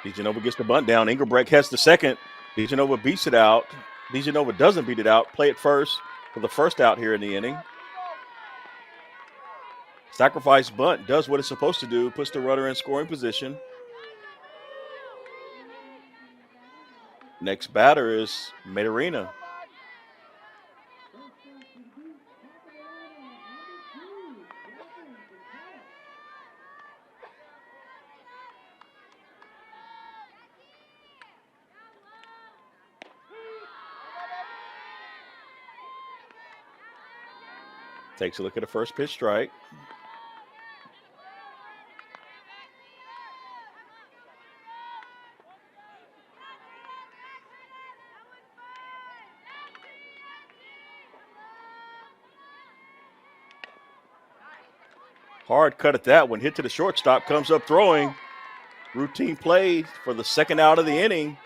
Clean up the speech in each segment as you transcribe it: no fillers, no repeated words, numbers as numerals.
DeGenova gets the bunt down. Engelbrecht has the second. DeGenova beats it out. DeGenova doesn't beat it out. Play it first for the first out here in the inning. Sacrifice bunt does what it's supposed to do, puts the runner in scoring position. Next batter is Medellina. Takes a look at the first pitch strike. Hard cut at that one. Hit to the shortstop. Comes up throwing. Routine play for the second out of the inning.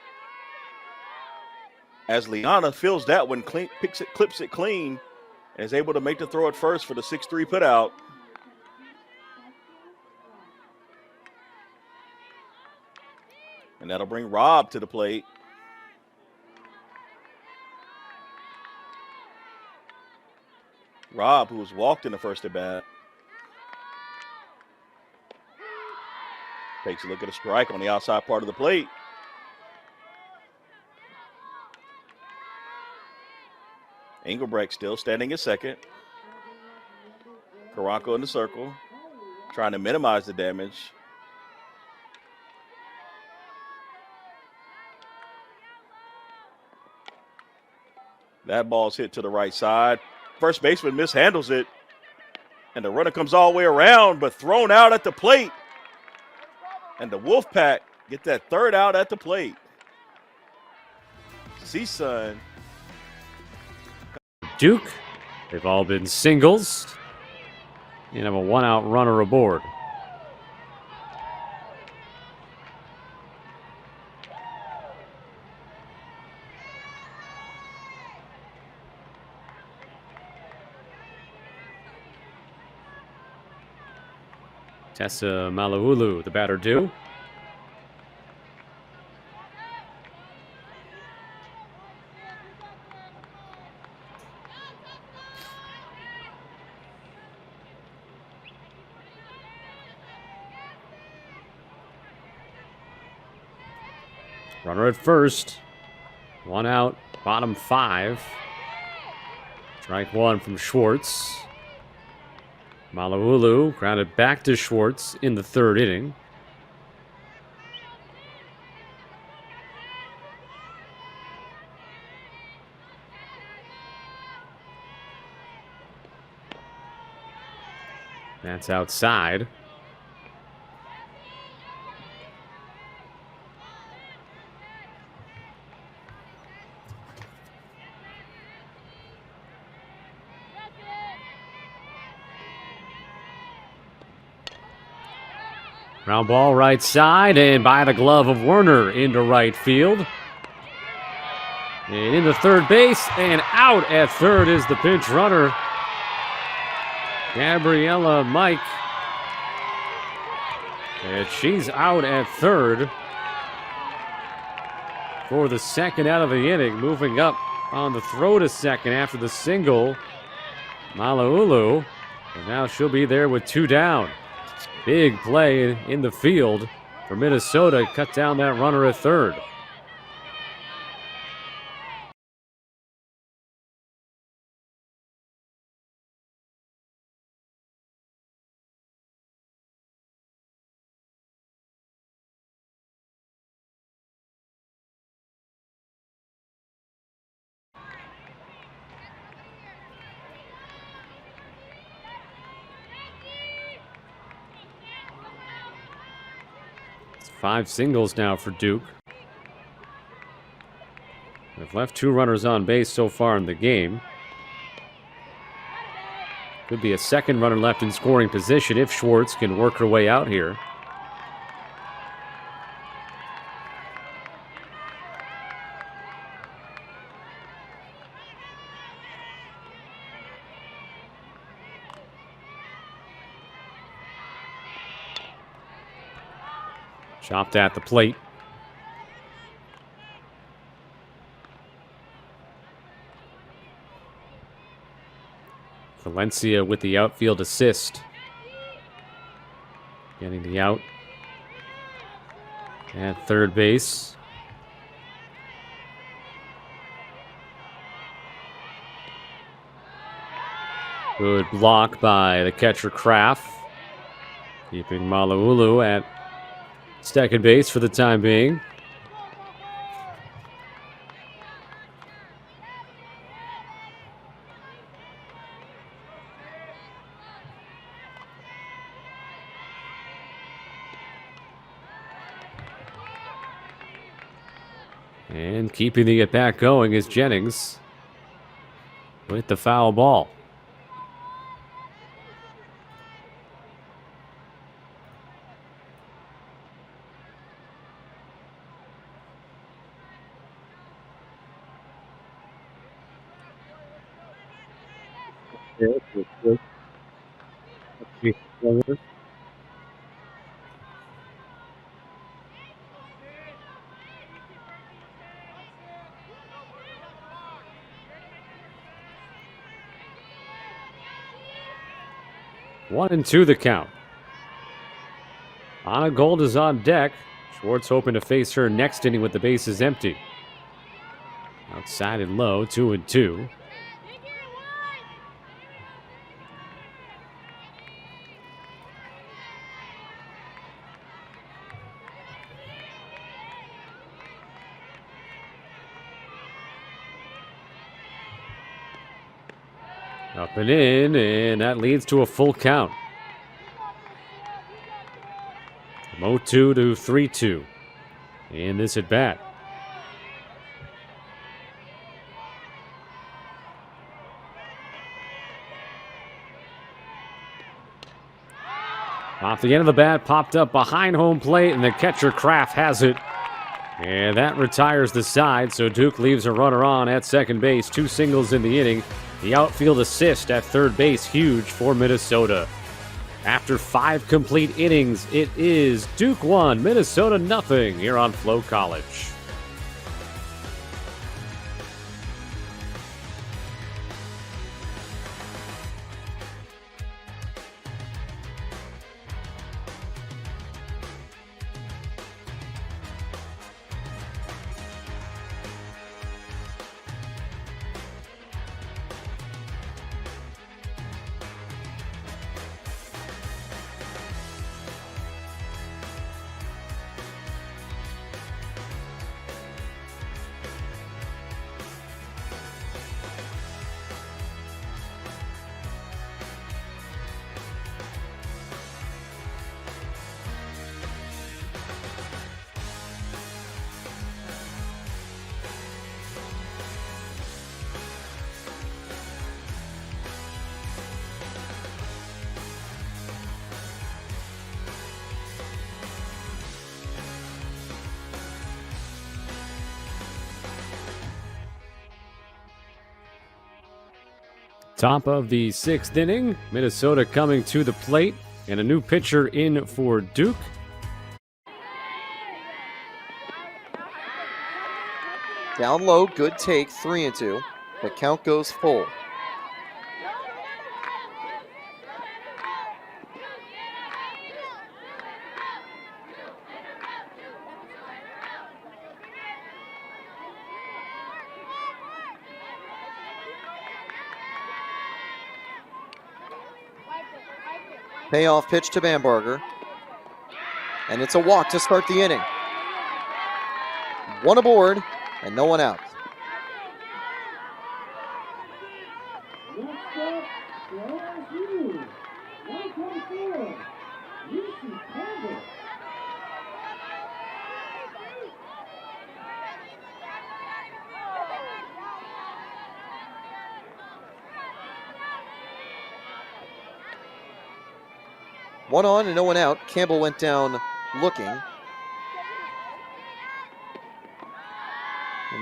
As Liana fills that one, picks it, clips it clean, and is able to make the throw at first for the 6-3 put out. And that'll bring Rob to the plate. Rob, who was walked in the first at bat. Takes a look at a strike on the outside part of the plate. Engelbrecht still standing at second. Caranco in the circle, trying to minimize the damage. That ball's hit to the right side. First baseman mishandles it, and the runner comes all the way around, but thrown out at the plate. And the Wolfpack get that third out at the plate. CSUN. Duke, they've all been singles. And have a one-out runner aboard. Tessa Malaulu, the batter due. Runner at first. One out, bottom 5. Strike one from Schwartz. Malaulu grounded back to Schwartz in the third inning. That's outside. Ground ball right side and by the glove of Werner into right field. And into third base and out at third is the pinch runner. Gabriella Mike. And she's out at third for the second out of the inning. Moving up on the throw to second after the single. Malaulu. And now she'll be there with 2 down. Big play in the field for Minnesota. Cut down that runner at third. It's 5 singles now for Duke. They've left 2 runners on base so far in the game. Could be a second runner left in scoring position if Schwartz can work her way out here. Chopped at the plate. Valencia with the outfield assist. Getting the out at third base. Good block by the catcher Kraft. Keeping Malaulu at second base for the time being. And keeping the at-bat going is Jennings with the foul ball. One and two the count. Anna Gold is on deck. Schwartz hoping to face her next inning with the bases empty. Outside and low, 2-2. Up and in, and that leads to a full count. From 0-2 to 3-2 in this at bat. Off the end of the bat, popped up behind home plate, and the catcher Kraft has it. And that retires the side, so Duke leaves a runner on at second base. 2 singles in the inning. The outfield assist at third base, huge for Minnesota. After 5 complete innings, it is Duke 1, Minnesota nothing here on Flow College. Top of the 6th inning, Minnesota coming to the plate, and a new pitcher in for Duke. Down low, good take, 3-2. The count goes full. Payoff pitch to Bamberger. And it's a walk to start the inning. 1 aboard and no one out. One on and no one out. Campbell went down looking. And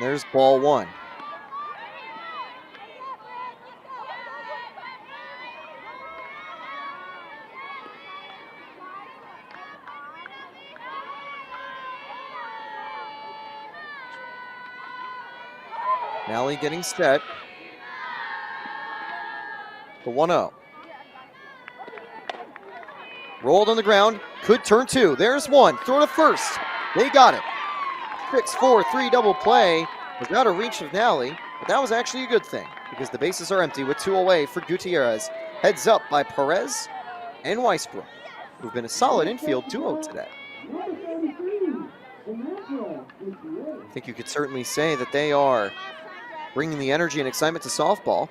there's ball 1. Nally getting set. The 1-0. Rolled on the ground. Could turn two. There's one. Throw to first. They got it. 6-4-3 double play was out of reach of Nally, but that was actually a good thing because the bases are empty with two away for Gutierrez. Heads up by Perez and Weisbrook, who've been a solid infield duo today. I think you could certainly say that they are bringing the energy and excitement to softball.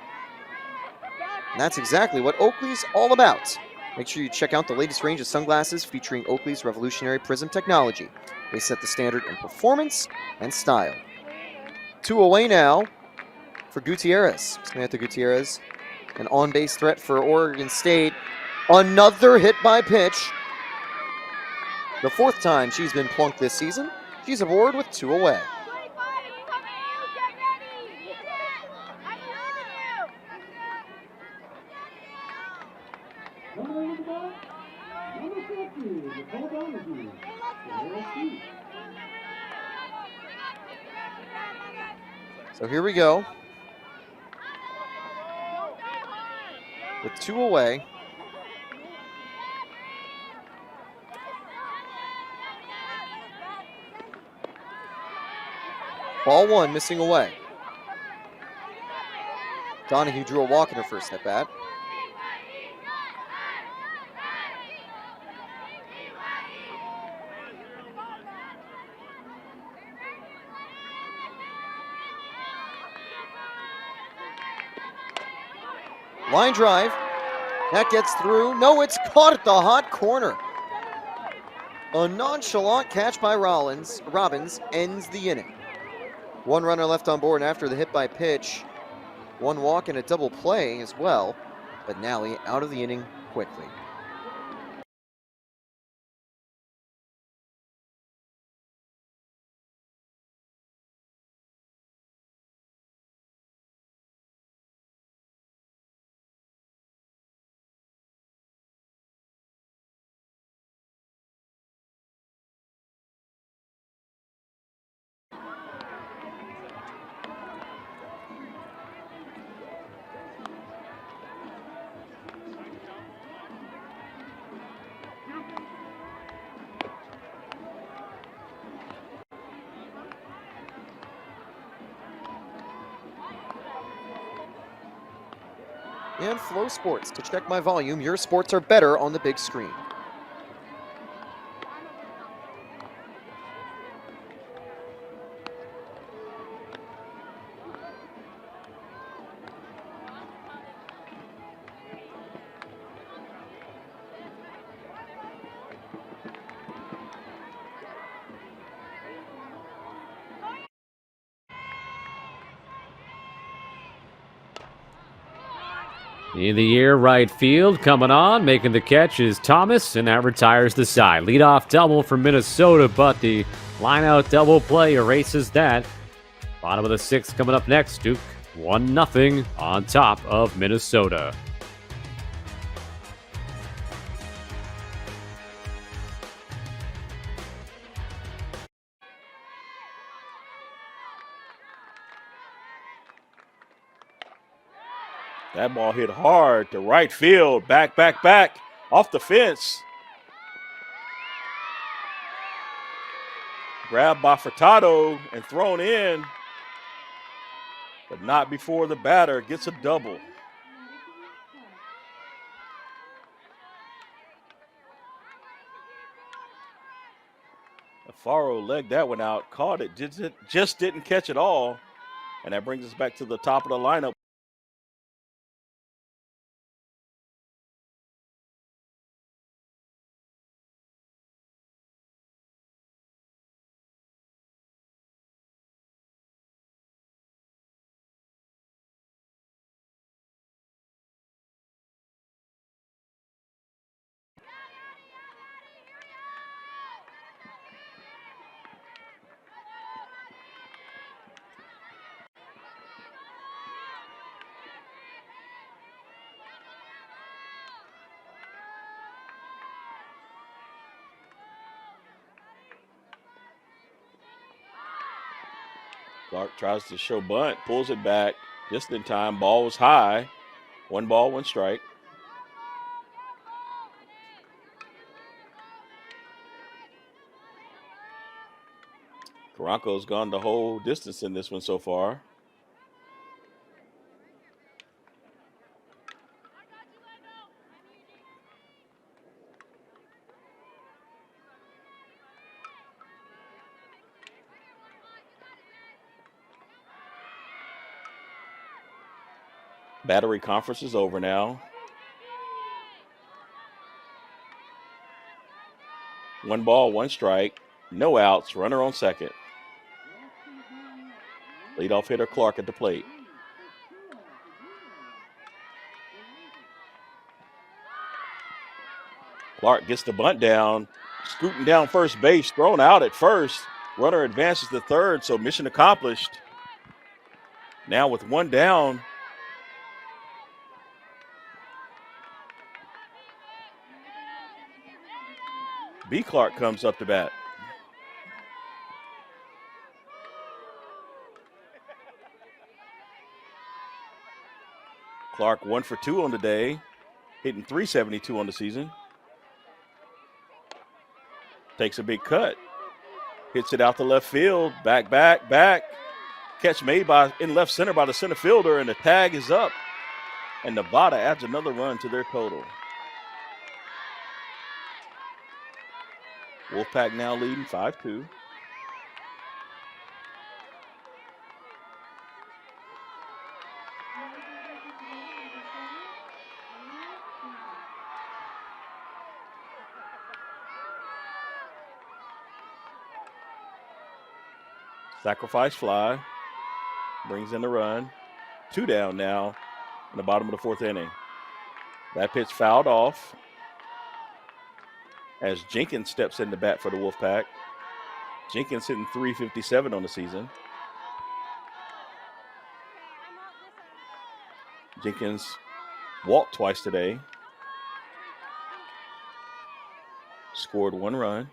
And that's exactly what Oakley's all about. Make sure you check out the latest range of sunglasses featuring Oakley's revolutionary prism technology. They set the standard in performance and style. Two away now for Gutierrez. Samantha Gutierrez, an on-base threat for Oregon State. Another hit by pitch. The fourth time she's been plunked this season. She's aboard with two away. So here we go. With two away. Ball one, missing away. Donahue drew a walk in her first at bat. Line drive. That gets through. No, it's caught at the hot corner. A nonchalant catch by Robbins ends the inning. One runner left on board after the hit by pitch. One walk and a double play as well, but Nally out of the inning quickly. And Flow Sports. To check my volume, your sports are better on the big screen. In the air, right field, coming on, making the catch is Thomas, and that retires the side. Leadoff double for Minnesota, but the line-out double play erases that. Bottom of the sixth coming up next. Duke 1-0 on top of Minnesota. That ball hit hard to right field. Back, off the fence. Grabbed by Furtado and thrown in, but not before the batter gets a double. Alfaro legged that one out, caught it, just didn't catch it all, and that brings us back to the top of the lineup. Clark tries to show bunt, pulls it back just in time. Ball was high. 1 ball, 1 strike. Caranco's gone the whole distance in this one so far. Battery conference is over now. 1 ball, 1 strike. No outs. Runner on second. Leadoff hitter Clark at the plate. Clark gets the bunt down. Scooting down first base. Thrown out at first. Runner advances to third, so mission accomplished. Now with 1 down. B. Clark comes up to bat. Clark 1 for 2 on the day, hitting .372 on the season. Takes a big cut. Hits it out to left field. Back. Catch made in left center by the center fielder, and the tag is up. And Nevada adds another run to their total. Wolfpack now leading 5-2. Sacrifice fly. Brings in the run. 2 down now in the bottom of the 4th inning. That pitch fouled off as Jenkins steps in the bat for the Wolfpack. Jenkins hitting .357 on the season. Jenkins walked twice today. Scored 1 run.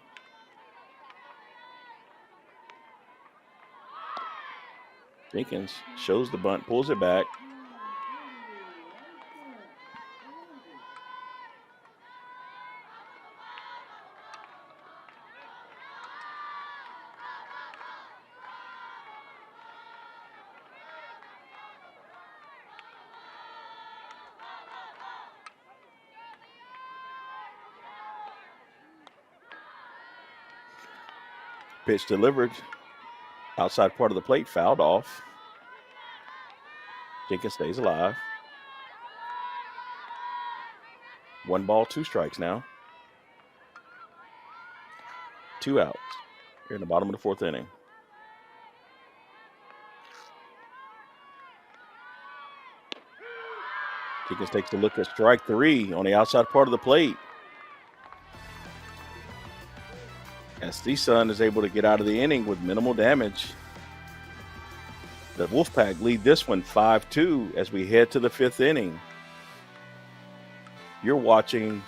Jenkins shows the bunt, pulls it back. Pitch delivered. Outside part of the plate, fouled off. Jenkins stays alive. 1 ball, 2 strikes now. 2 outs here in the bottom of the 4th inning. Jenkins takes a look at strike 3 on the outside part of the plate. As CSUN is able to get out of the inning with minimal damage. The Wolfpack lead this one 5-2 as we head to the 5th inning. You're watching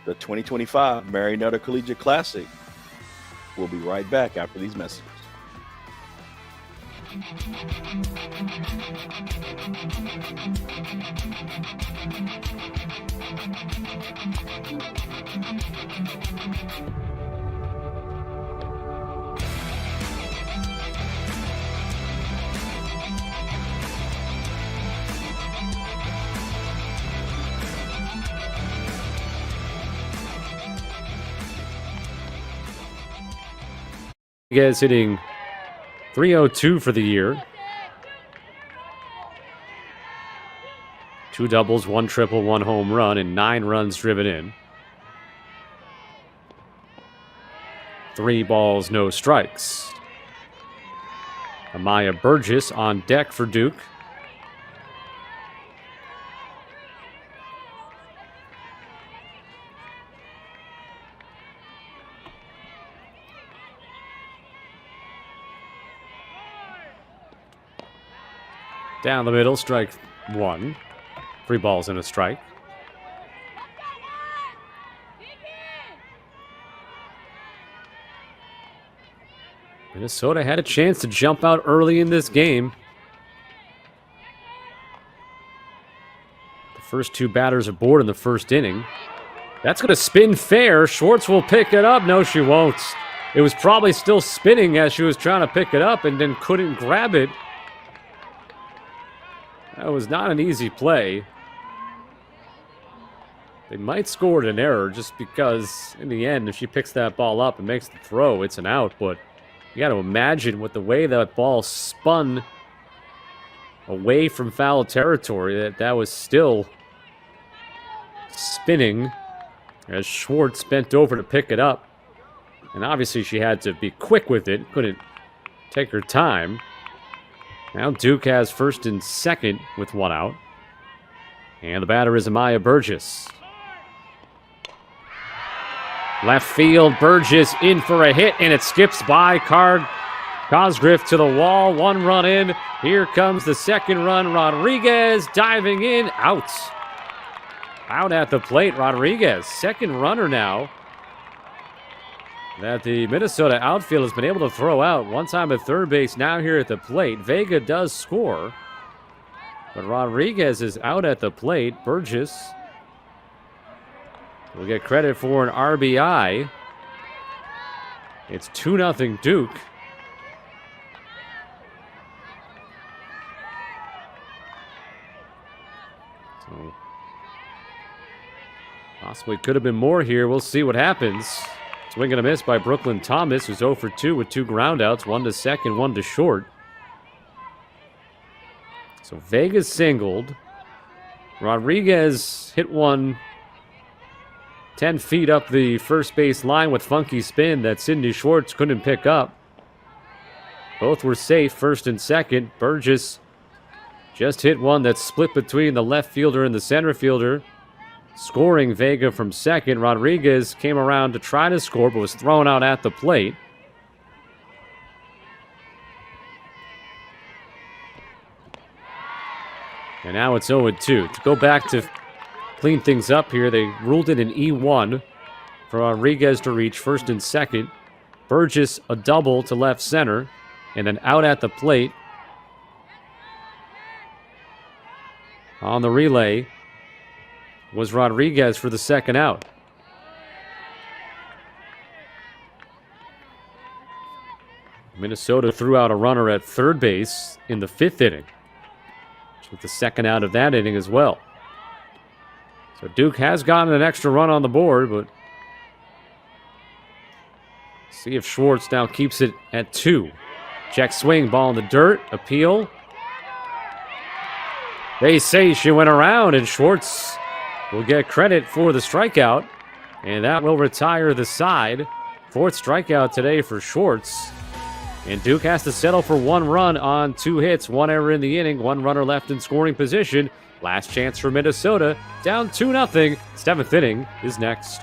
the 2025 Mary Nutter Collegiate Classic. We'll be right back after these messages. Guys hitting .302 for the year. 2 doubles, 1 triple, 1 home run, and 9 runs driven in. 3 balls, no strikes. Amaya Burgess on deck for Duke. Down the middle, strike 1. 3 balls and a strike. Minnesota had a chance to jump out early in this game. The first two batters aboard in the first inning. That's going to spin fair. Schwartz will pick it up. No, she won't. It was probably still spinning as she was trying to pick it up and then couldn't grab it. That was not an easy play. They might score an error just because, in the end, if she picks that ball up and makes the throw, it's an out. But you got to imagine with the way that ball spun away from foul territory, that was still spinning as Schwartz bent over to pick it up. And obviously she had to be quick with it, couldn't take her time. Now Duke has first and second with one out. And the batter is Amaya Burgess. Left field, Burgess in for a hit, and it skips by Cosgriff to the wall. One run in. Here comes the second run. Rodriguez diving in. Out. Out at the plate, Rodriguez. Second runner now that the Minnesota outfield has been able to throw out. One time at third base, now here at the plate. Vega does score, but Rodriguez is out at the plate. Burgess will get credit for an RBI. It's 2-0 Duke. So possibly could have been more here. We'll see what happens. Swing and a miss by Brooklyn Thomas, who's 0 for 2 with 2 groundouts, 1 to second, 1 to short. So Vegas singled. Rodriguez hit one 10 feet up the first base line with funky spin that Sydney Schwartz couldn't pick up. Both were safe, first and second. Burgess just hit one that split between the left fielder and the center fielder, scoring Vega from second. Rodriguez came around to try to score, but was thrown out at the plate. And now it's 0-2. To go back to clean things up here, they ruled it an E1 for Rodriguez to reach first and second. Burgess a double to left center, and then out at the plate. On the relay was Rodriguez for the second out. Minnesota threw out a runner at third base in the fifth inning, with the second out of that inning as well. So Duke has gotten an extra run on the board, but see if Schwartz now keeps it at 2. Check swing, ball in the dirt, appeal. They say she went around, and Schwartz will get credit for the strikeout, and that will retire the side. 4th strikeout today for Schwartz. And Duke has to settle for 1 run on 2 hits, 1 error in the inning, 1 runner left in scoring position. Last chance for Minnesota, down 2-0. 7th inning is next.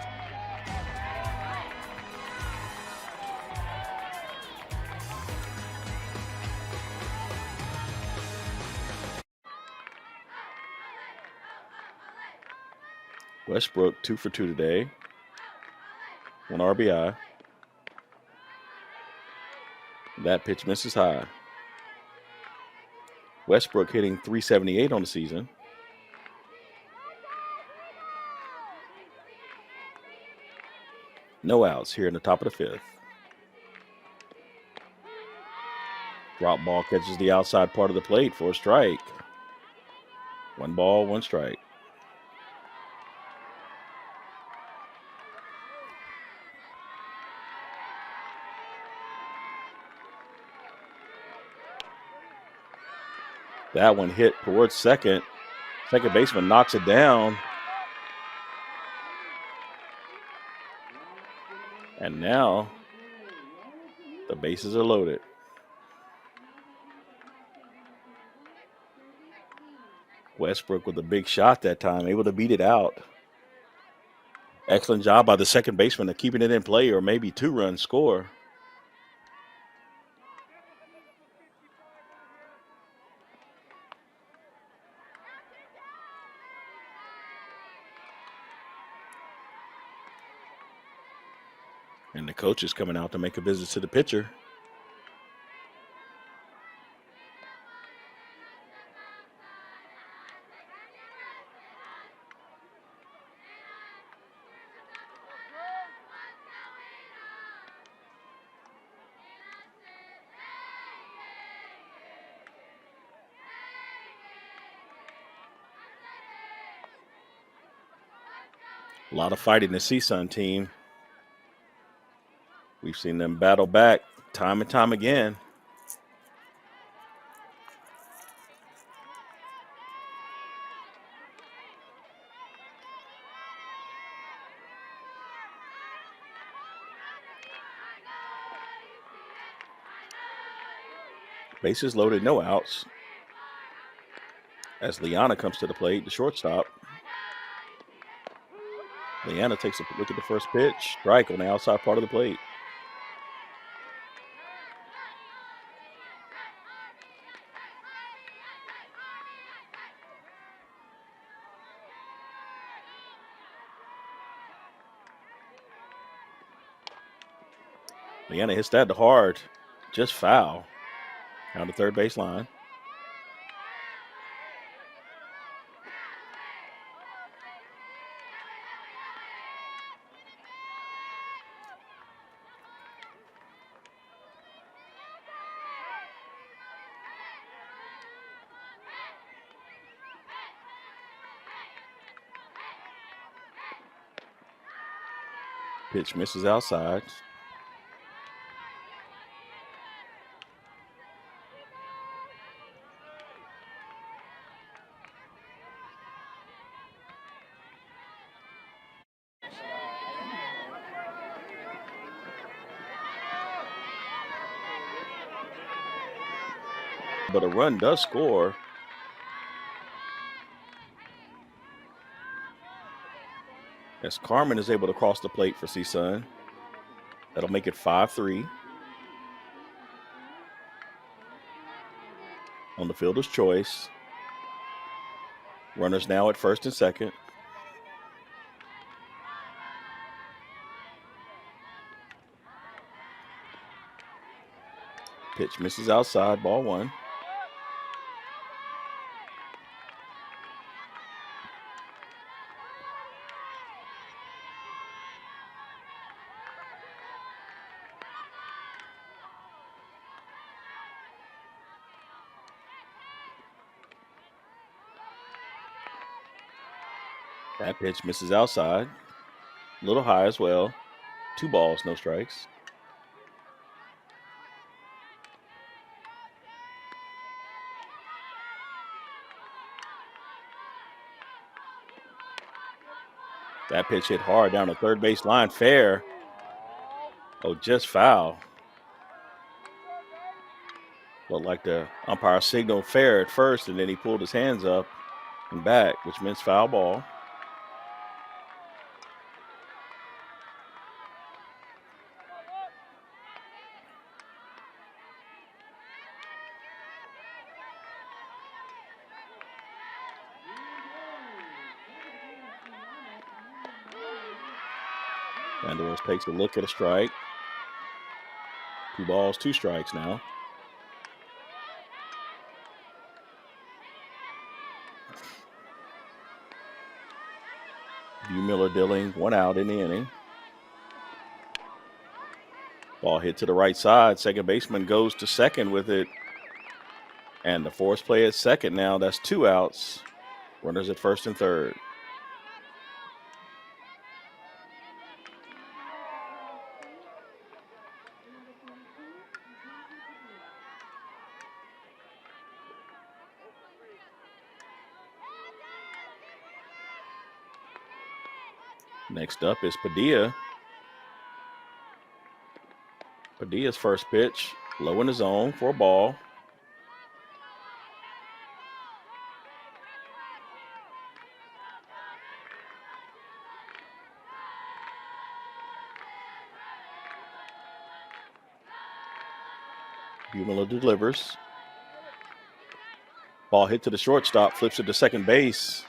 Westbrook 2 for 2 today. 1 RBI. That pitch misses high. Westbrook hitting .378 on the season. No outs here in the top of the 5th. Drop ball catches the outside part of the plate for a strike. 1 ball, 1 strike. That one hit towards second. Second baseman knocks it down. And now the bases are loaded. Westbrook with a big shot that time, able to beat it out. Excellent job by the second baseman of keeping it in play, or maybe 2-run score. And the coach is coming out to make a visit to the pitcher. A lot of fighting the CSUN team. We've seen them battle back time and time again. Bases loaded, no outs. As Liana comes to the plate, the shortstop. Liana takes a look at the first pitch. Strike on the outside part of the plate. Liana hits that to hard. Just foul. Down the third base line. Pitch misses outside. But a run does score. As Carmen is able to cross the plate for CSUN. That'll make it 5-3. On the fielder's choice. Runners now at first and second. Pitch misses outside, ball one. That pitch misses outside. A little high as well. 2 balls, no strikes. That pitch hit hard down the third base line. Fair. Oh, just foul. Looked like the umpire signaled fair at first, and then he pulled his hands up and back, which means foul ball. Vandals takes a look at a strike. 2 balls, 2 strikes now. Hugh Miller dealing 1 out in the inning. Ball hit to the right side. Second baseman goes to second with it. And the force play at second now. That's 2 outs. Runners at first and third. Next up is Padilla. Padilla's first pitch, low in the zone for a ball. Bumila delivers. Ball hit to the shortstop, flips it to second base.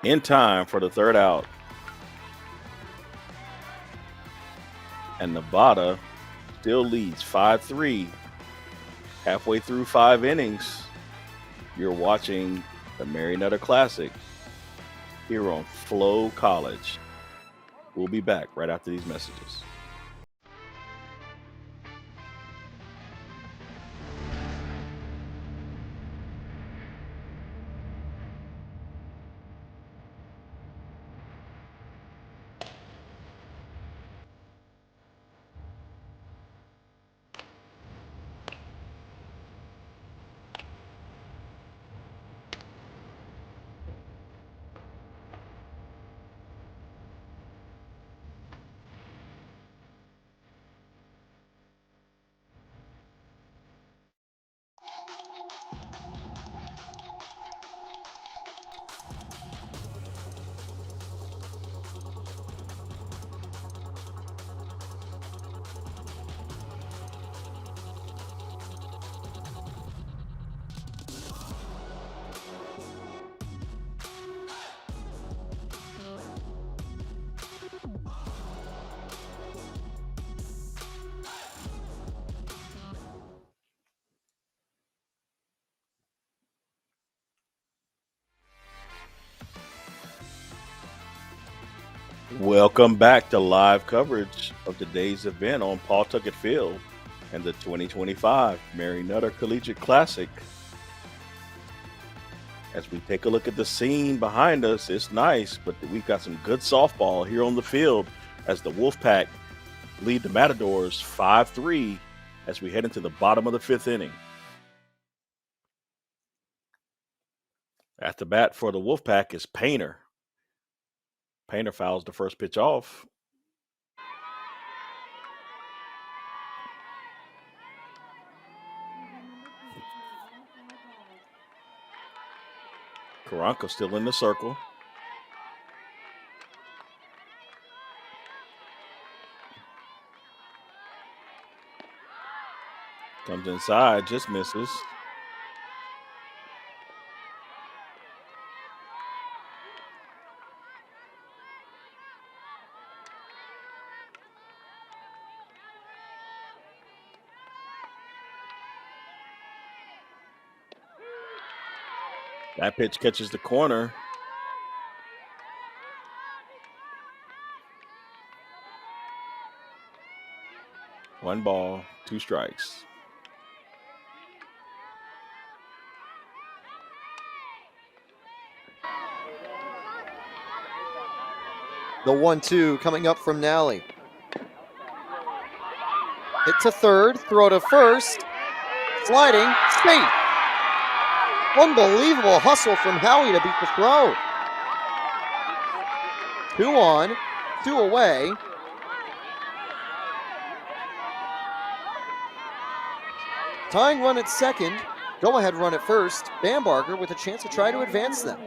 In time for the third out. And Nevada still leads 5-3. Halfway through 5 innings, you're watching the Marionetta Classic here on Flow College. We'll be back right after these messages. Welcome back to live coverage of today's event on Pawtucket Field and the 2025 Mary Nutter Collegiate Classic. As we take a look at the scene behind us, it's nice, but we've got some good softball here on the field as the Wolfpack lead the Matadors 5-3 as we head into the bottom of the 5th inning. At the bat for the Wolfpack is Painter. Painter fouls the first pitch off. Karanka still in the circle. Comes inside, just misses. That pitch catches the corner. One ball, 2 strikes. The 1-2 coming up from Nally. Hit to third, throw to first, sliding, safe. Unbelievable hustle from Howie to beat the throw. 2 on, 2 away. Tying run at second, go-ahead run at first. Bambarger with a chance to try to advance them.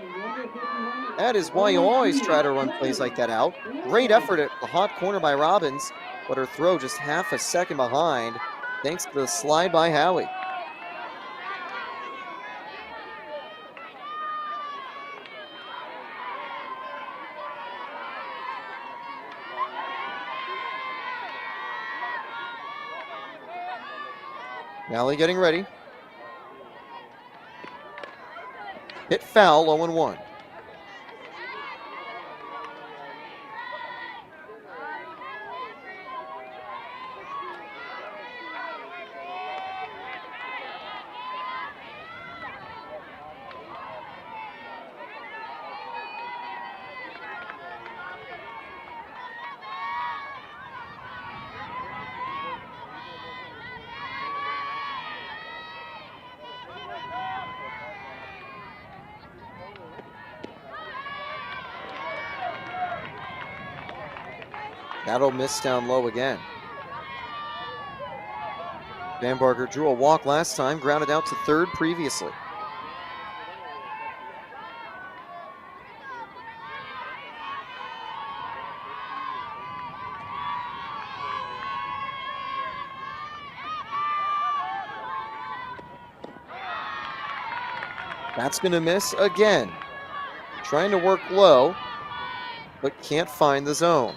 That is why you always try to run plays like that out. Great effort at the hot corner by Robbins, but her throw just half a second behind thanks to the slide by Howie. Nally getting ready. Hit foul, 0-1. That'll miss down low again. Bambarger drew a walk last time, grounded out to third previously. That's going to miss again. Trying to work low, but can't find the zone.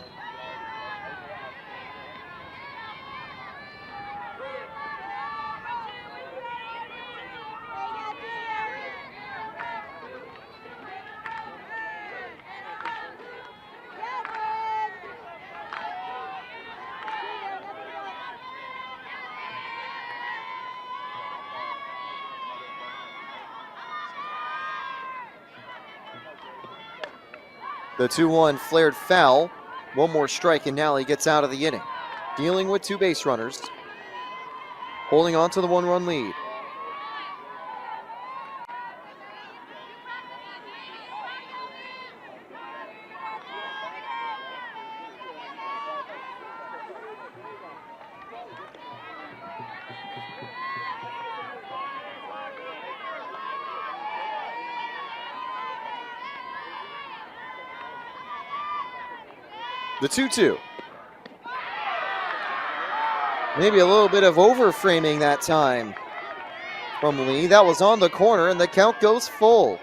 The 2-1 flared foul. One more strike and Nally gets out of the inning. Dealing with 2 base runners. Holding on to the 1-run lead. The 2-2. Maybe a little bit of overframing that time from Lee. That was on the corner, and the count goes full.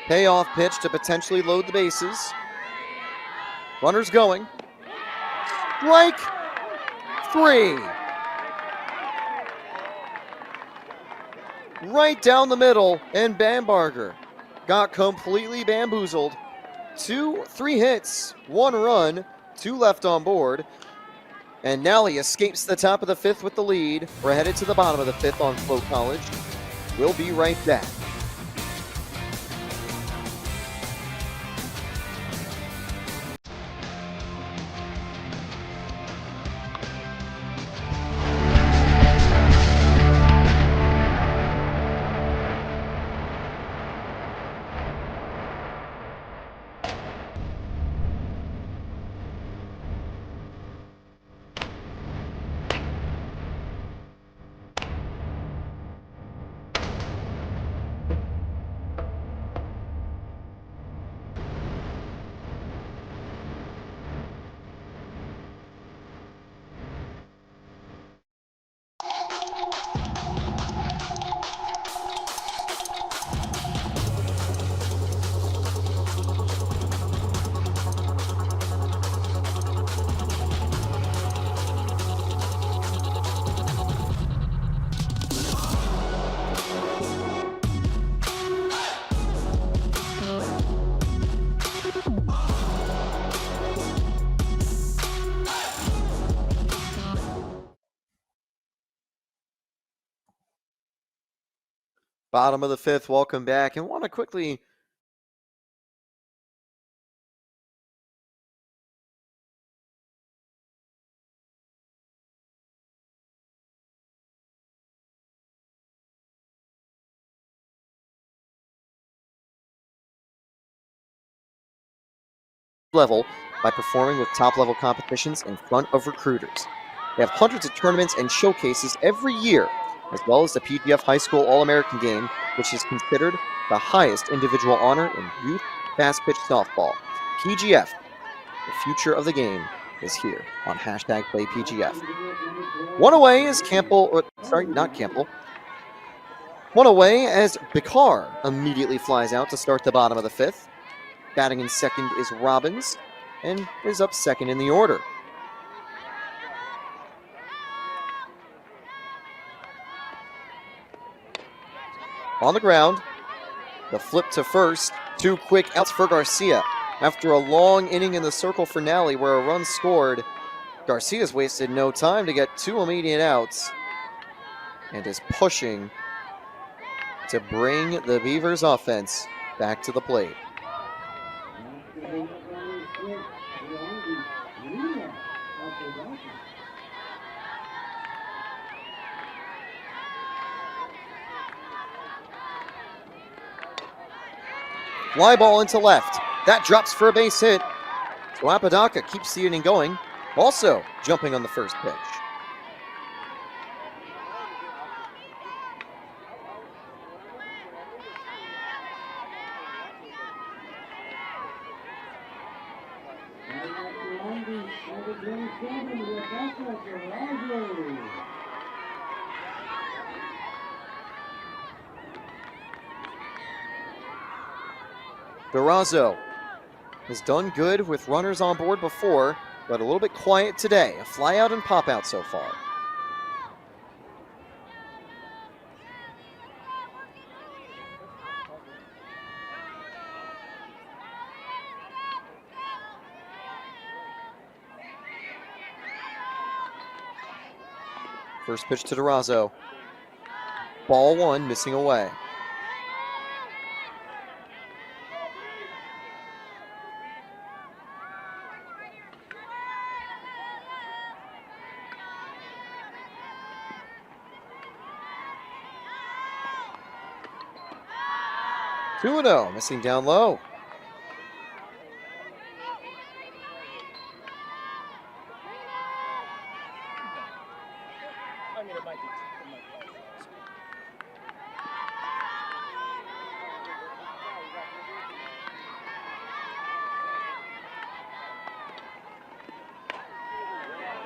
Payoff pitch to potentially load the bases. Runners going. Strike 3. Right down the middle, and Bamberger got completely bamboozled. 3 hits, 1 run, 2 left on board. And Nally escapes the top of the 5th with the lead. We're headed to the bottom of the 5th on Flow College. We'll be right back. Bottom of the 5th, welcome back. And want to quickly level by performing with top-level competitions in front of recruiters. They have hundreds of tournaments and showcases every year, as well as the PGF High School All-American game, which is considered the highest individual honor in youth fast-pitch softball. PGF, the future of the game, is here on #PlayPGF. One away is not Campbell. One away as Bakar immediately flies out to start the bottom of the 5th. Batting in second is Robbins, and is up second in the order. On the ground, the flip to first. 2 quick outs for Garcia. After a long inning in the circle for Nally where a run scored, Garcia's wasted no time to get 2 immediate outs and is pushing to bring the Beavers offense back to the plate. Fly ball into left. That drops for a base hit. So Apodaca keeps the inning going, also jumping on the first pitch. Durazo has done good with runners on board before, but a little bit quiet today. A fly out and pop out so far. First pitch to Durazo. Ball 1, missing away. Tuino missing down low.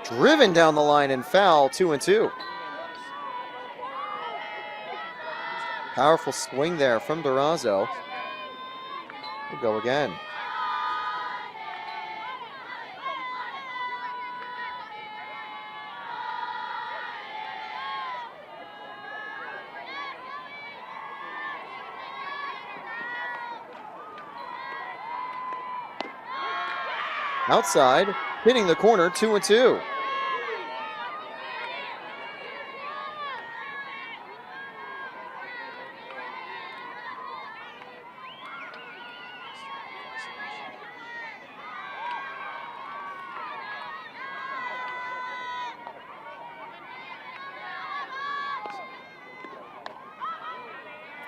Driven down the line and foul, 2-2. Powerful swing there from Durazo. We'll go again. Outside, hitting the corner, 2-2.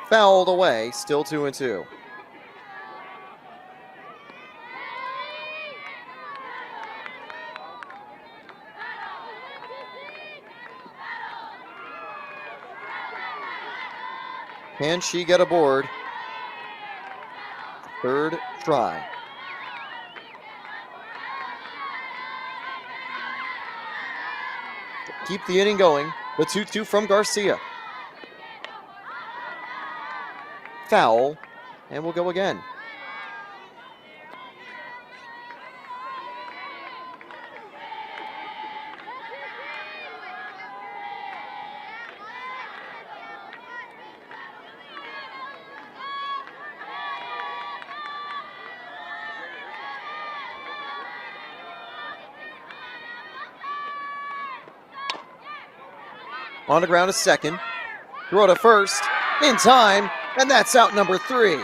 Fouled away, still 2-2. Can she get aboard? Third try. Keep the inning going. The 2-2 from Garcia. Foul, and we'll go again. On the ground is second. Throw to first. In time. And that's out number 3.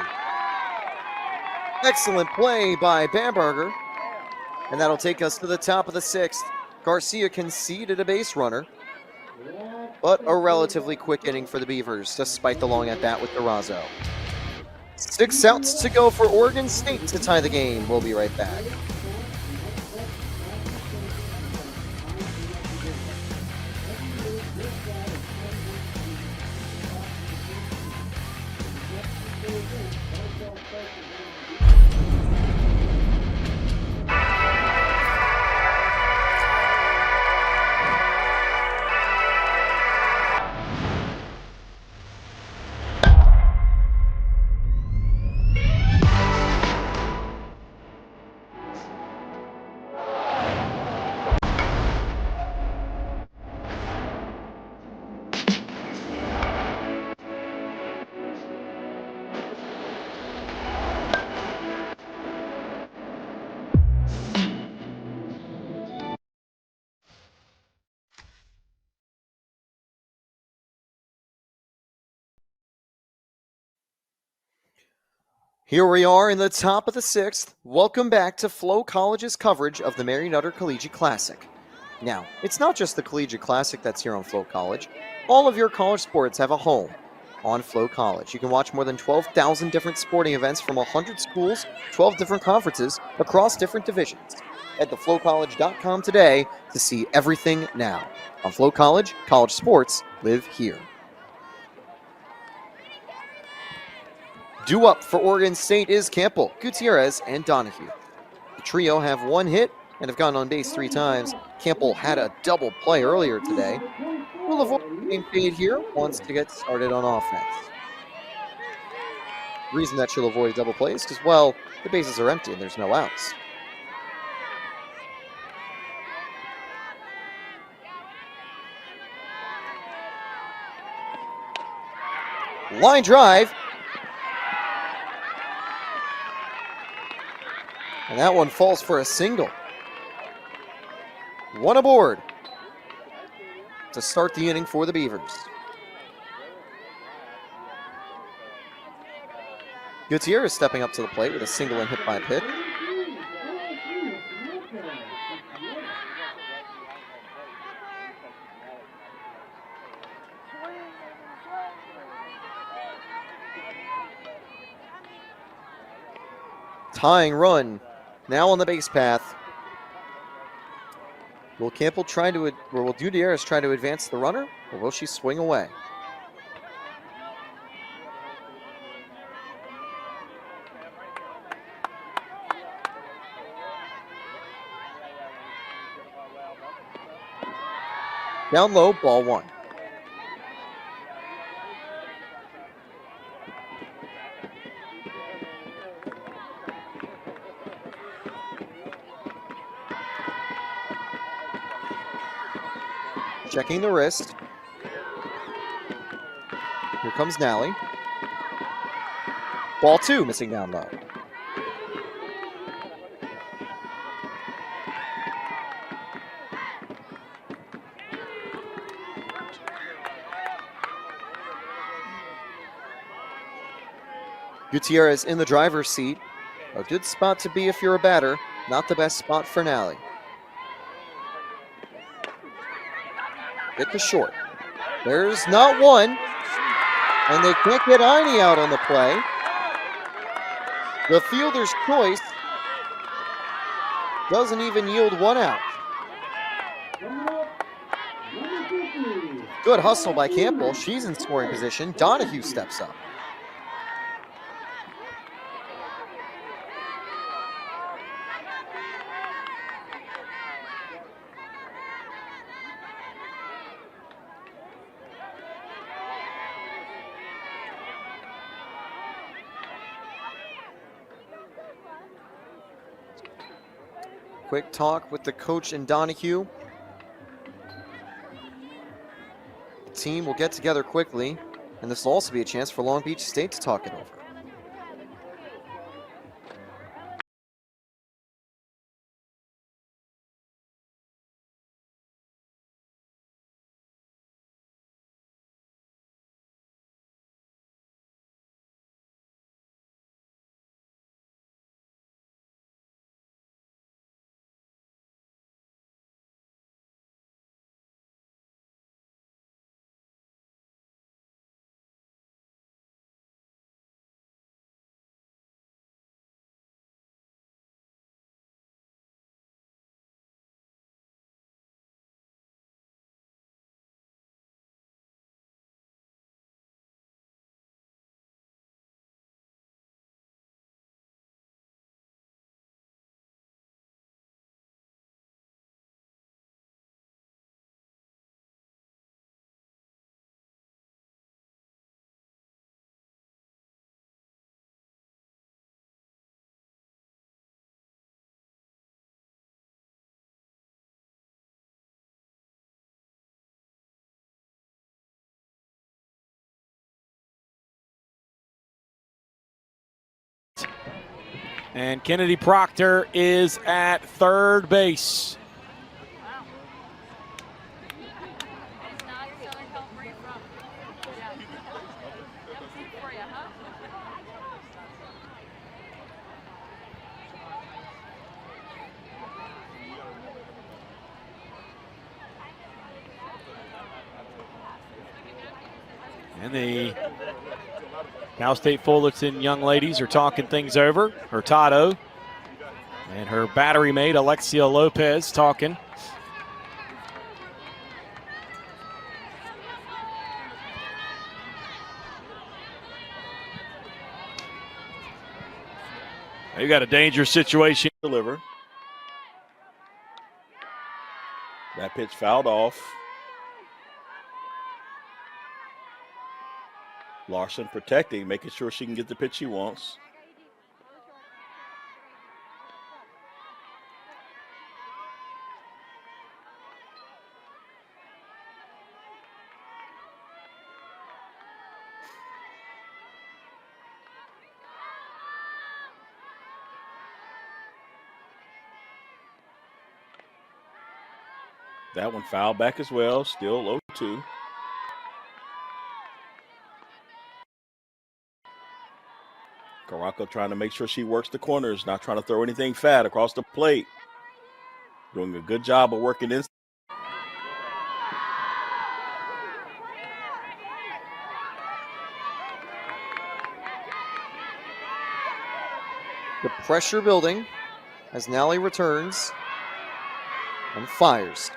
Excellent play by Bamberger. And that'll take us to the top of the 6th. Garcia conceded a base runner. But a relatively quick inning for the Beavers, despite the long at-bat with Durazo. 6 outs to go for Oregon State to tie the game. We'll be right back. Here we are in the top of the 6th. Welcome back to Flo College's coverage of the Mary Nutter Collegiate Classic. Now, it's not just the Collegiate Classic that's here on Flo College. All of your college sports have a home on Flo College. You can watch more than 12,000 different sporting events from 100 schools, 12 different conferences across different divisions. Head to FloCollege.com today to see everything now. On Flo College, college sports live here. Due up for Oregon State is Campbell, Gutierrez, and Donahue. The trio have 1 hit and have gone on base 3 times. Campbell had a double play earlier today. Will avoid getting paid here, wants to get started on offense. The reason that she'll avoid a double play is because, well, the bases are empty and there's no outs. Line drive. And that one falls for a single. 1 aboard to start the inning for the Beavers. Gutierrez stepping up to the plate with a single and hit by pitch. Tying run now on the base path. Will Campbell try to, or will Gutierrez try to advance the runner, or will she swing away? Down low, ball 1. checking the wrist. Here comes Nally. Ball 2, missing down low. Gutierrez in the driver's seat. A good spot to be if you're a batter. Not the best spot for Nally. Hit the short. There's not one. And they can't get Iney out on the play. The fielder's choice doesn't even yield one out. Good hustle by Campbell. She's in scoring position. Donahue steps up. Quick talk with the coach and Donahue. The team will get together quickly, and this will also be a chance for Long Beach State to talk it over. And Kennedy Proctor is at third base. And the Cal State Fullerton young ladies are talking things over. Hurtado and her battery mate, Alexia Lopez, talking. You got a dangerous situation. Deliver. That pitch fouled off. Larson protecting, making sure she can get the pitch she wants. That one fouled back as well, still 0-2. Caraco trying to make sure she works the corners, not trying to throw anything fat across the plate. Doing a good job of working in. The pressure building as Nally returns and fires.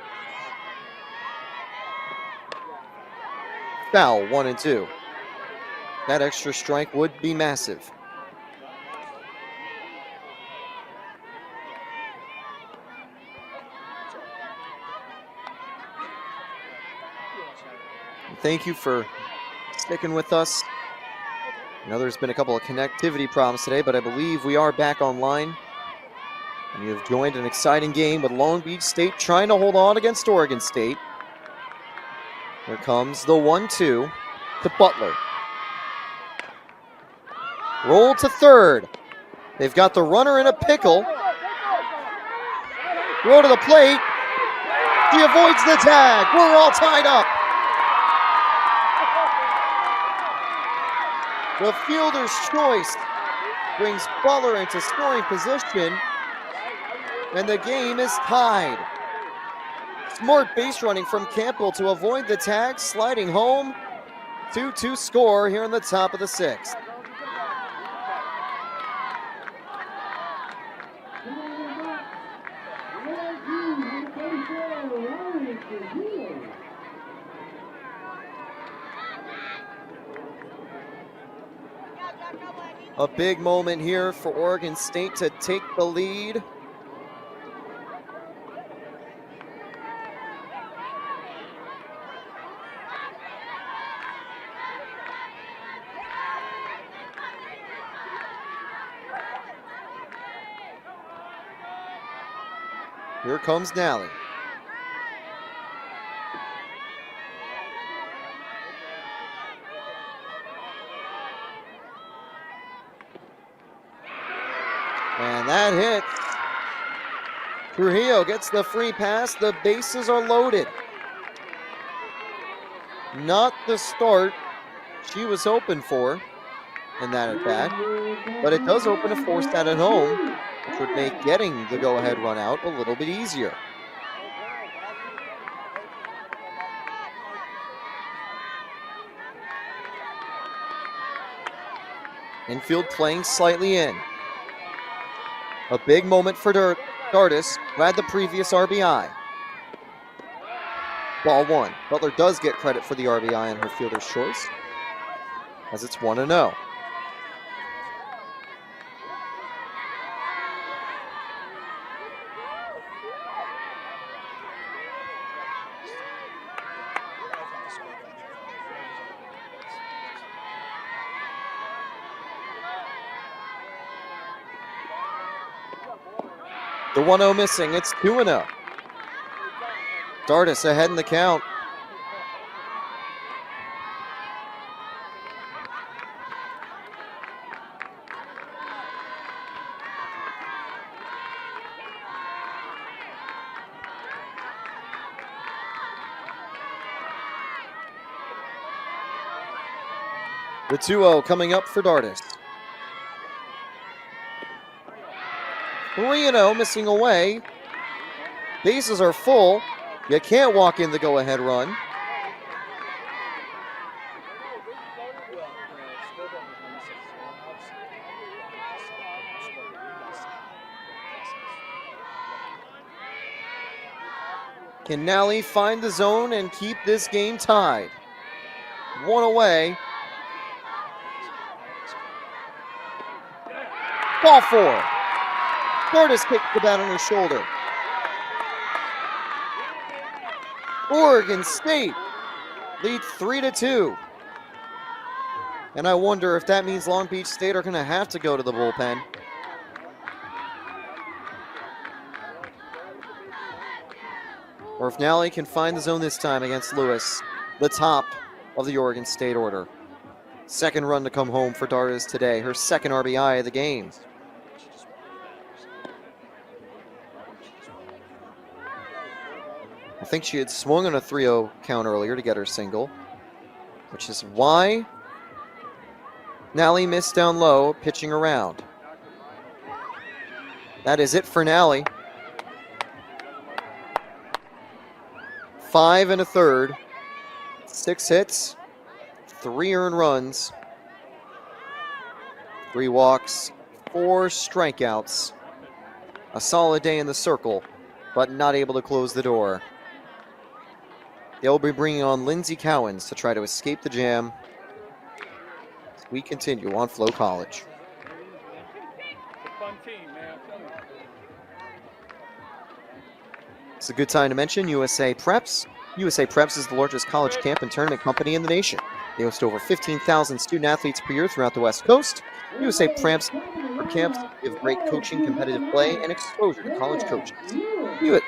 Foul, 1-2. That extra strike would be massive. Thank you for sticking with us. I know there's been a couple of connectivity problems today, but I believe we are back online. And you have joined an exciting game with Long Beach State trying to hold on against Oregon State. Here comes the 1-2 to Butler. Roll to third. They've got the runner in a pickle. Throw to the plate. He avoids the tag. We're all tied up. The fielder's choice brings Butler into scoring position, and the game is tied. Smart base running from Campbell to avoid the tag, sliding home. 2-2 score here in the top of the sixth. A big moment here for Oregon State to take the lead. Here comes Nally. And that hits. Trujillo gets the free pass. The bases are loaded. Not the start she was hoping for in that at bat, but it does open a forced out at home, which would make getting the go-ahead run out a little bit easier. Infield playing slightly in. A big moment for Dardis, who had the previous RBI. Ball one. Butler does get credit for the RBI in her fielder's choice, as it's 1-0. The 1-0 missing, it's 2-0. Dardis ahead in the count. The 2-0 coming up for Dardis. 3-0 missing away. Bases are full. You can't walk in the go-ahead run. Can Nally find the zone and keep this game tied? One away. Ball four. Dardis kicked the bat on her shoulder. Oregon State lead 3-2. And I wonder if that means Long Beach State are going to have to go to the bullpen. Or if Nally can find the zone this time against Lewis, the top of the Oregon State order. Second run to come home for Dardis today, her second RBI of the game. I think she had swung on a 3-0 count earlier to get her single, which is why Nally missed down low, pitching around. That is it for Nally. 5 1/3, 6 hits, 3 earned runs, 3 walks, 4 strikeouts. A solid day in the circle, but not able to close the door. They'll be bringing on Lindsey Cowens to try to escape the jam as we continue on Flow College. It's a good time to mention USA Preps. USA Preps is the largest college camp and tournament company in the nation. They host over 15,000 student athletes per year throughout the West Coast. USA Preps camps give great coaching, competitive play, and exposure to college coaches.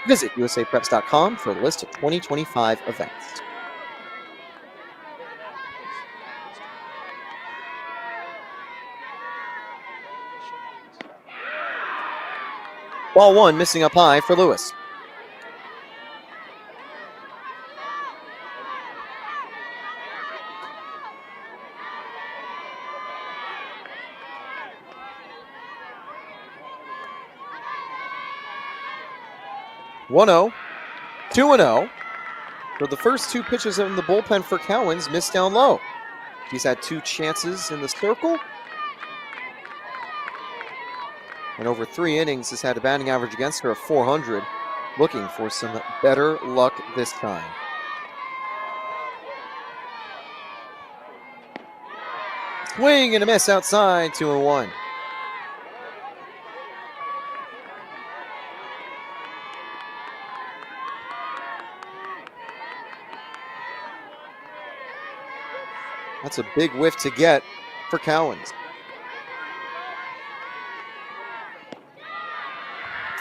Visit usapreps.com for a list of 2025 events. Ball one missing up high for Lewis. One 0, 2-0. So the first two pitches in the bullpen for Cowens missed down low. He's had 2 chances in the circle. And over 3 innings has had a batting average against her of 400. Looking for some better luck this time. Swing and a miss outside, 2-1. That's a big whiff to get for Cowens.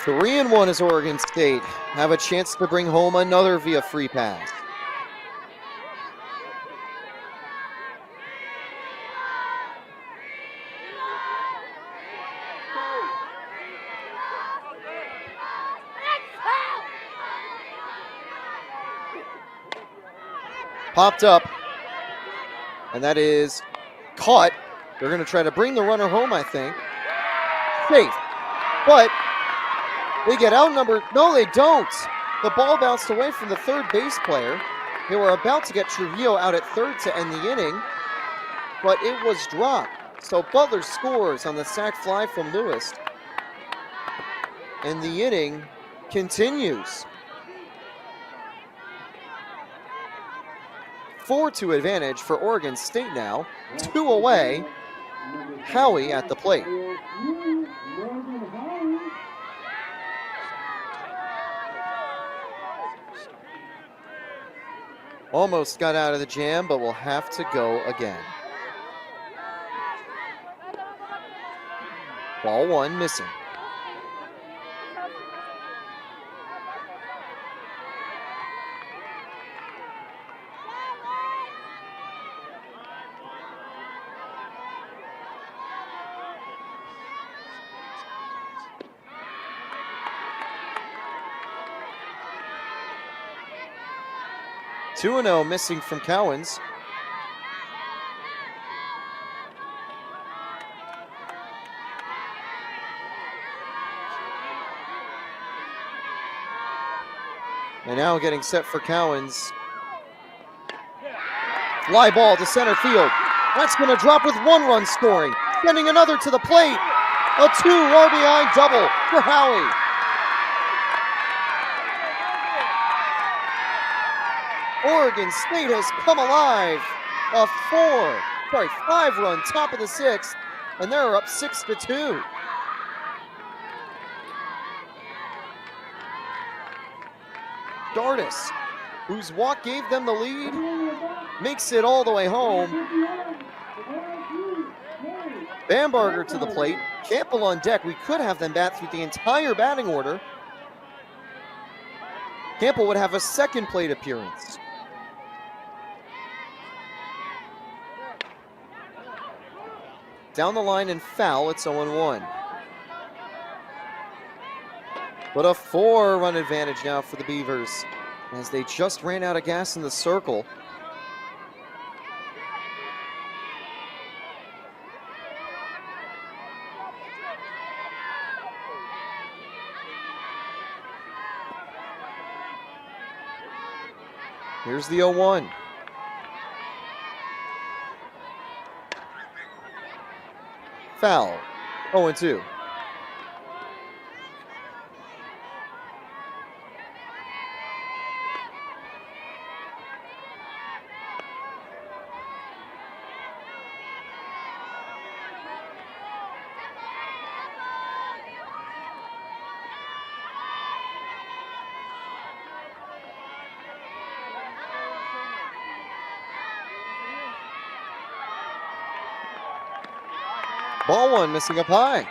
3-1 as Oregon State have a chance to bring home another via free pass. Popped up. And that is caught. They're going to try to bring the runner home, I think. Safe. But they get outnumbered. No, they don't. The ball bounced away from the third base player. They were about to get Trujillo out at third to end the inning, but it was dropped. So Butler scores on the sac fly from Lewis. And the inning continues. 4-2 advantage for Oregon State now. 2 away. Howie at the plate. Almost got out of the jam, but will have to go again. Ball one missing. Two 2-0 missing from Cowens. And now getting set for Cowens. Fly ball to center field. That's going to drop with 1 run scoring. Sending another to the plate. A 2 RBI double for Howie. Oregon State has come alive. A 5 run top of the 6th, and they're up 6-2. Dardis, whose walk gave them the lead, makes it all the way home. Bamberger to the plate. Campbell on deck. We could have them bat through the entire batting order. Campbell would have a second plate appearance. Down the line and foul, it's 0-1. But a 4-run advantage now for the Beavers as they just ran out of gas in the circle. Here's the 0-1. Foul, 0-2. Ball one missing up high.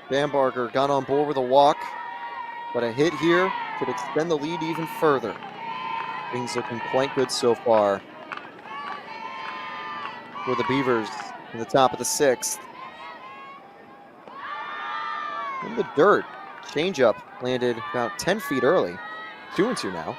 Bamberger got on board with a walk, but a hit here could extend the lead even further. Things looking quite good so far for the Beavers in the top of the 6th. In the dirt. Changeup landed about 10 feet early. 2-2 now.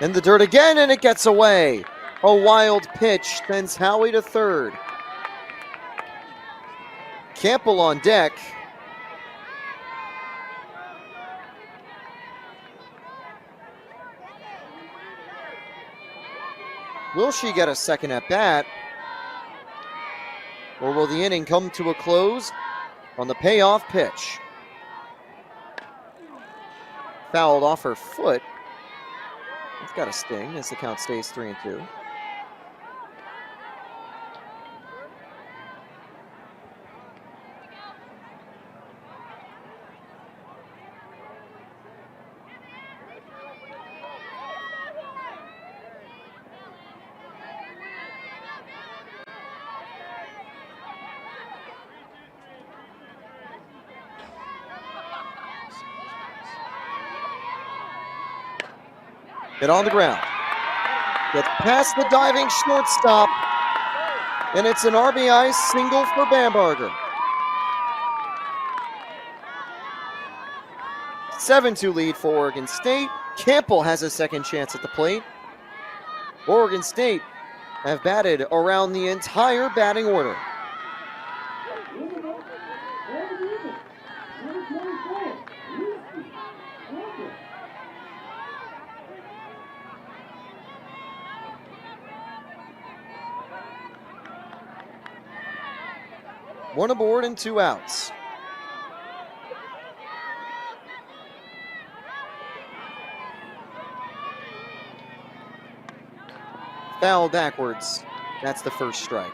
In the dirt again, and it gets away. A wild pitch sends Howie to third. Campbell on deck. Will she get a second at bat? Or will the inning come to a close on the payoff pitch? Fouled off her foot. It's got a sting as the count stays 3-2. Hit on the ground. Gets past the diving shortstop. And it's an RBI single for Bamberger. 7-2 lead for Oregon State. Campbell has a second chance at the plate. Oregon State have batted around the entire batting order. One aboard and 2 outs. Foul backwards. That's the first strike.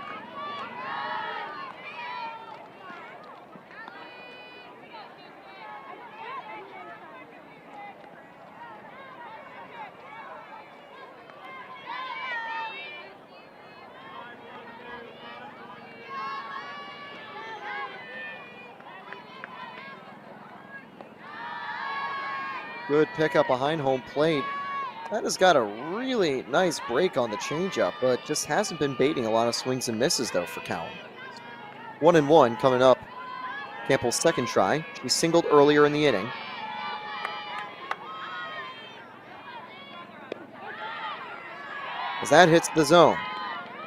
Good pickup behind home plate. That has got a really nice break on the changeup, but just hasn't been baiting a lot of swings and misses, though, for Cowan. 1-1 coming up. Campbell's second try. She singled earlier in the inning. As that hits the zone.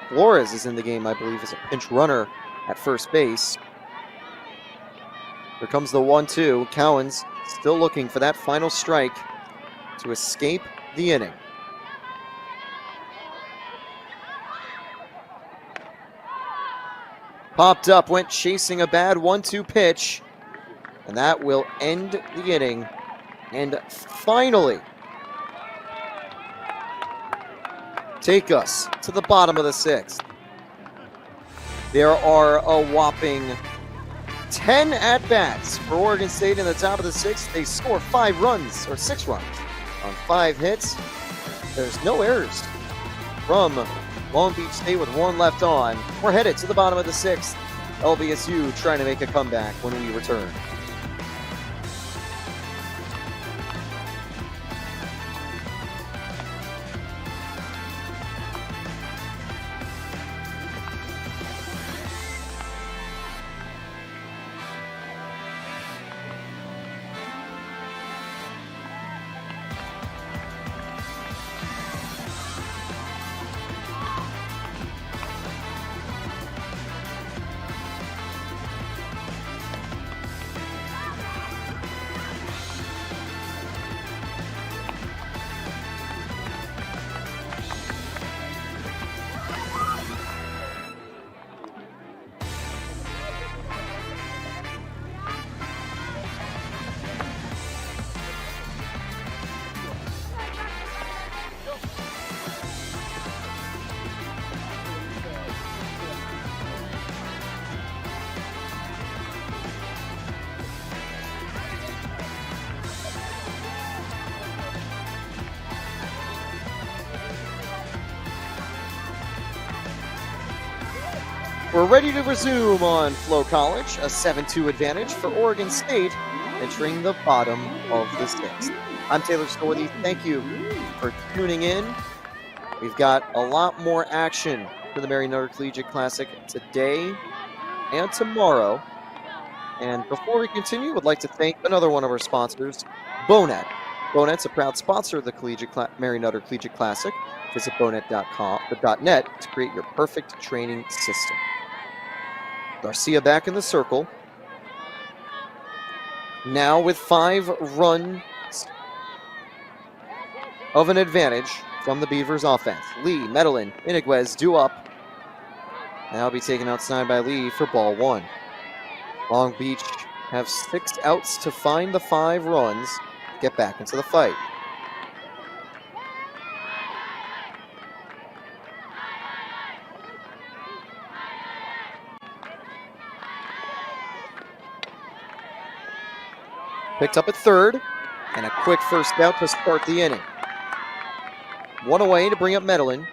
Flores is in the game, I believe, as a pinch runner at first base. Here comes the 1-2. Cowan's still looking for that final strike to escape the inning. Popped up, went chasing a bad 1-2 pitch, and that will end the inning. And finally, take us to the bottom of the 6th. There are a whopping 10 at-bats for Oregon State in the top of the 6th. They score 5 runs, or 6 runs, on 5 hits. There's no errors from Long Beach State with 1 left on. We're headed to the bottom of the 6th. LBSU trying to make a comeback when we return. We're ready to resume on Flow College, a 7-2 advantage for Oregon State, entering the bottom of the sixth. I'm Taylor Scorley. Thank you for tuning in. We've got a lot more action for the Mary Nutter Collegiate Classic today and tomorrow. And before we continue, I'd like to thank another one of our sponsors, Bonet. Bonet's a proud sponsor of the Mary Nutter Collegiate Classic. Visit bonet.net to create your perfect training system. Garcia back in the circle. Now with 5 runs of an advantage from the Beavers offense. Lee, Medellin, Iniguez due up. Now be taken outside by Lee for ball 1. Long Beach have 6 outs to find the 5 runs, get back into the fight. Picked up at third, and a quick first out to start the inning. 1 away to bring up Medellin.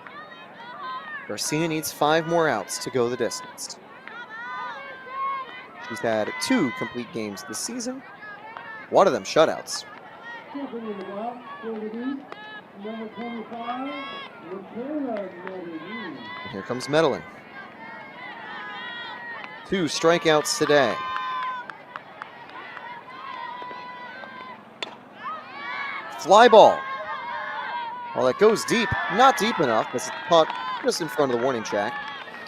Garcia needs 5 more outs to go the distance. She's had 2 complete games this season, one of them shutouts. And here comes Medellin. 2 strikeouts today. Fly ball. Well, that goes deep. Not deep enough. It's caught just in front of the warning track.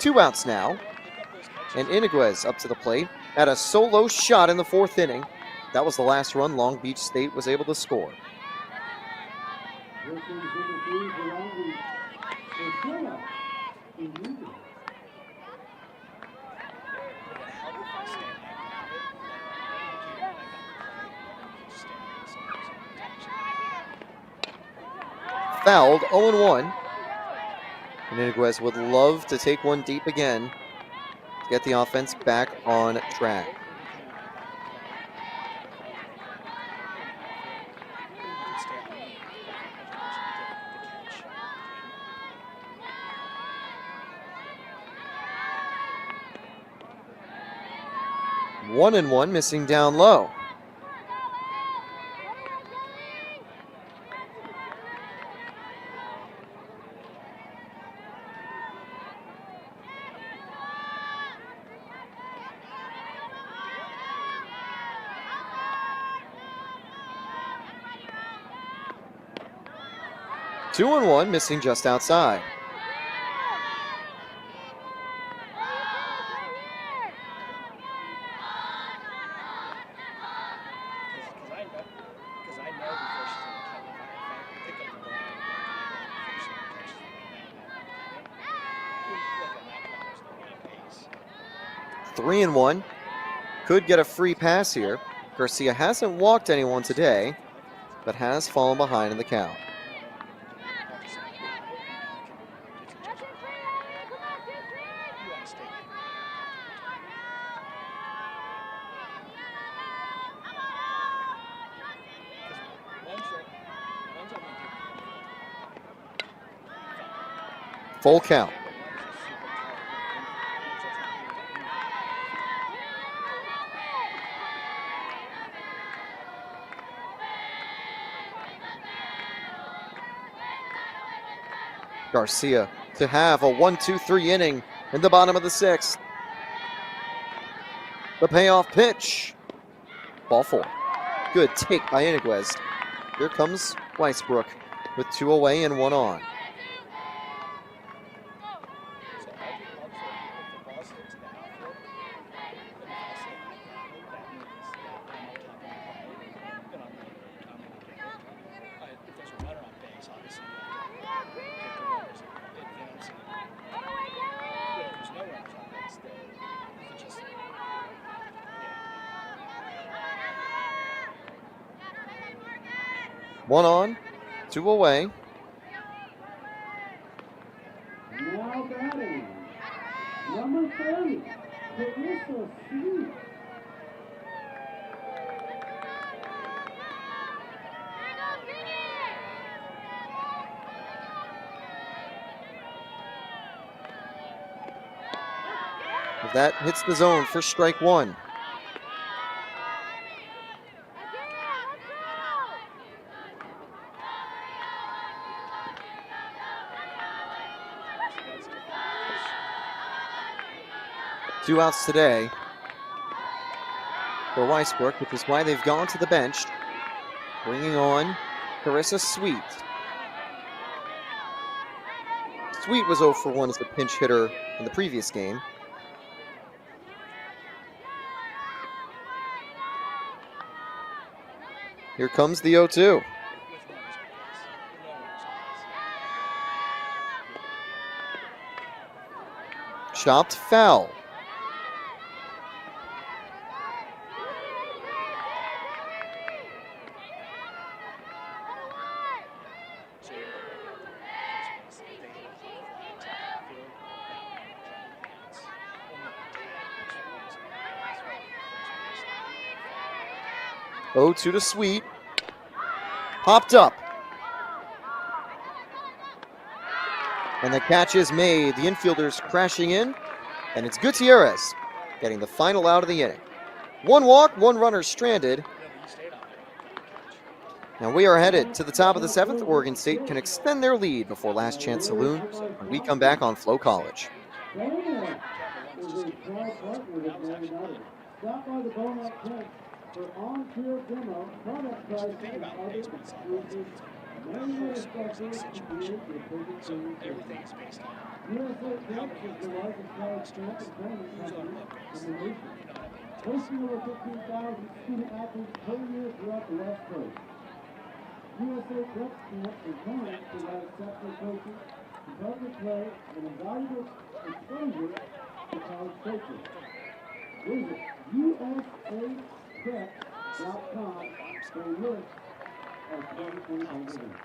2 outs now. And Iniguez up to the plate. Had a solo shot in the 4th inning. That was the last run Long Beach State was able to score. Fouled, 0-1. And Iniguez would love to take one deep again to get the offense back on track. One and one, missing down low. Two and one, missing just outside. Three and one. Could get a free pass here. Garcia hasn't walked anyone today, but has fallen behind in the count. Full count. Garcia to have a 1-2-3 inning in the bottom of the 6th. The payoff pitch. Ball 4. Good take by Iniguez. Here comes Weisbrook with 2 away and 1 on. One on, 2 away. Now batting, number 30, Carissa Smith. If that hits the zone for strike one. Two outs today for Weisbrook, which is why they've gone to the bench, bringing on Carissa Sweet. Sweet was 0 for 1 as the pinch hitter in the previous game. Here comes the 0-2. Chopped foul. Oh, 2 to Sweet. Popped up. And the catch is made. The infielders crashing in. And it's Gutierrez getting the final out of the inning. 1 walk, 1 runner stranded. Now we are headed to the top of the 7th. Oregon State can extend their lead before Last Chance Saloon when we come back on Flow College. Bonnet is a proud partner with Man United. Stop by the Bonnet tent for on-field demo, product pricing, and other exclusive Man United specials to create your perfect solution. USA Cup is the largest college camp and tournament company in the nation, hosting over 15,000 student athletes per year throughout the West Coast. USA Cup camps and tournaments provide exceptional coaching, competitive play, and invaluable exposure to college coaches. Visit usaprep.com for a list of 2021 events.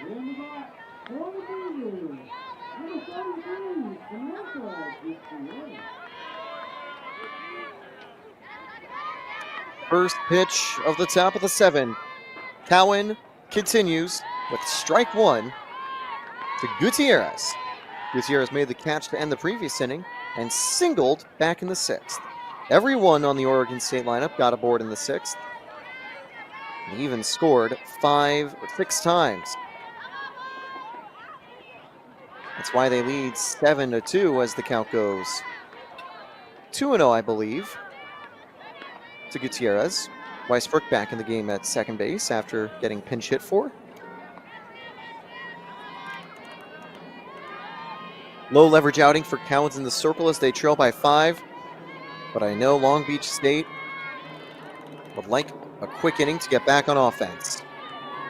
In the box, for the Beavers, number 73, Samantha Gutierrez. First pitch of the top of the 7. Cowan continues with strike 1 to Gutierrez. Gutierrez made the catch to end the previous inning and singled back in the 6th. Everyone on the Oregon State lineup got aboard in the 6th. And even scored 5 or 6 times. That's why they lead 7-2 as the count goes. 2-0, I believe, to Gutierrez. Weisbrook back in the game at second base after getting pinch hit for. Low leverage outing for Cowens in the circle as they trail by 5. But I know Long Beach State would like a quick inning to get back on offense.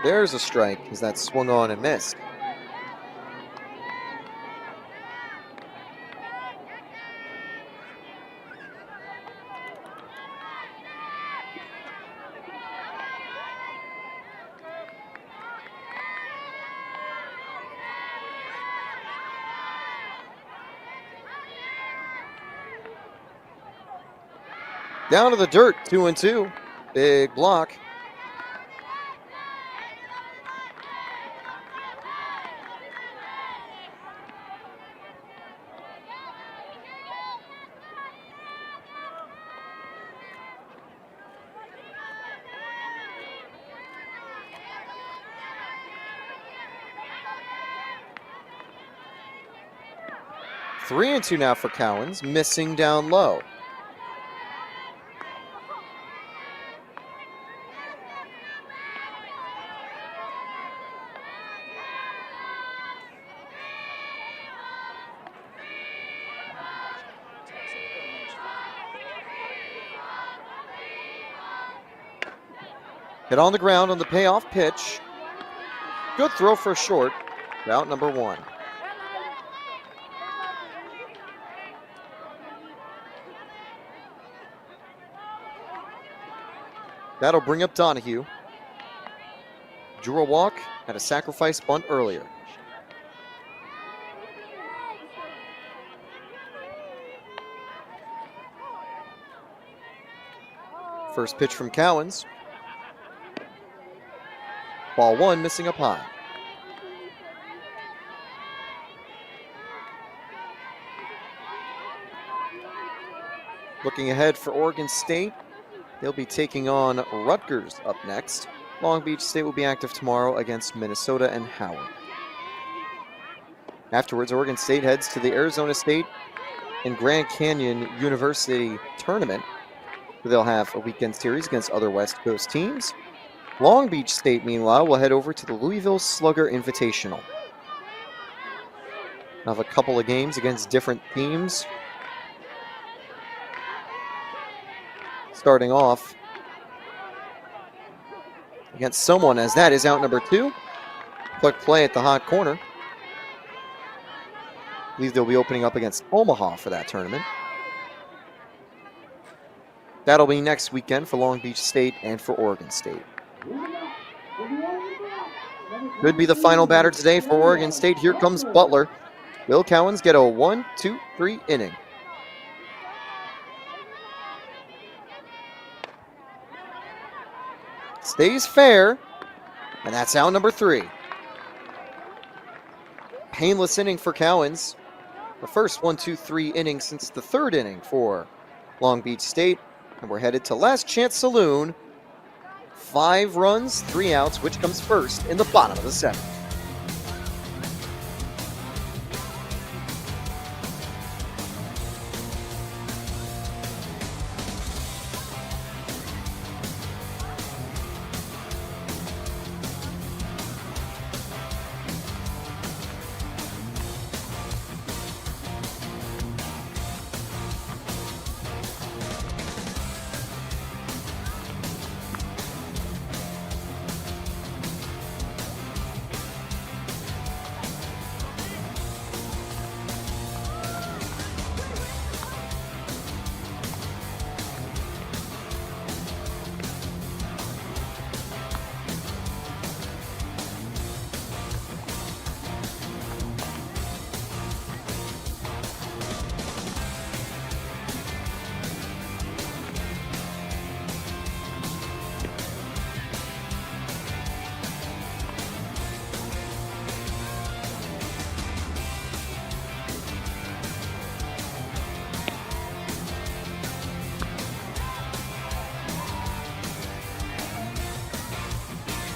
There's a strike as that swung on and missed. Down to the dirt, 2-2. Big block. Three and two now for Cowens, missing down low. Hit on the ground on the payoff pitch. Good throw for short. Out number 1. That'll bring up Donahue. Drew a walk, had a sacrifice bunt earlier. First pitch from Cowens. Ball 1, missing up high. Looking ahead for Oregon State, they'll be taking on Rutgers up next. Long Beach State will be active tomorrow against Minnesota and Howard. Afterwards, Oregon State heads to the Arizona State and Grand Canyon University tournament, where they'll have a weekend series against other West Coast teams. Long Beach State, meanwhile, will head over to the Louisville Slugger Invitational. They'll have a couple of games against different teams. Starting off against someone, as that is out number 2. Quick play at the hot corner. I believe they'll be opening up against Omaha for that tournament. That'll be next weekend for Long Beach State and for Oregon State. Could be the final batter today for Oregon State. Here comes Butler. Will Cowens get a 1-2-3 inning? Stays fair, and that's out number 3. Painless inning for Cowens. The first 1-2-3 inning since the 3rd inning for Long Beach State. And we're headed to Last Chance Saloon. 5 runs, 3 outs. Which comes first in the bottom of the 7th?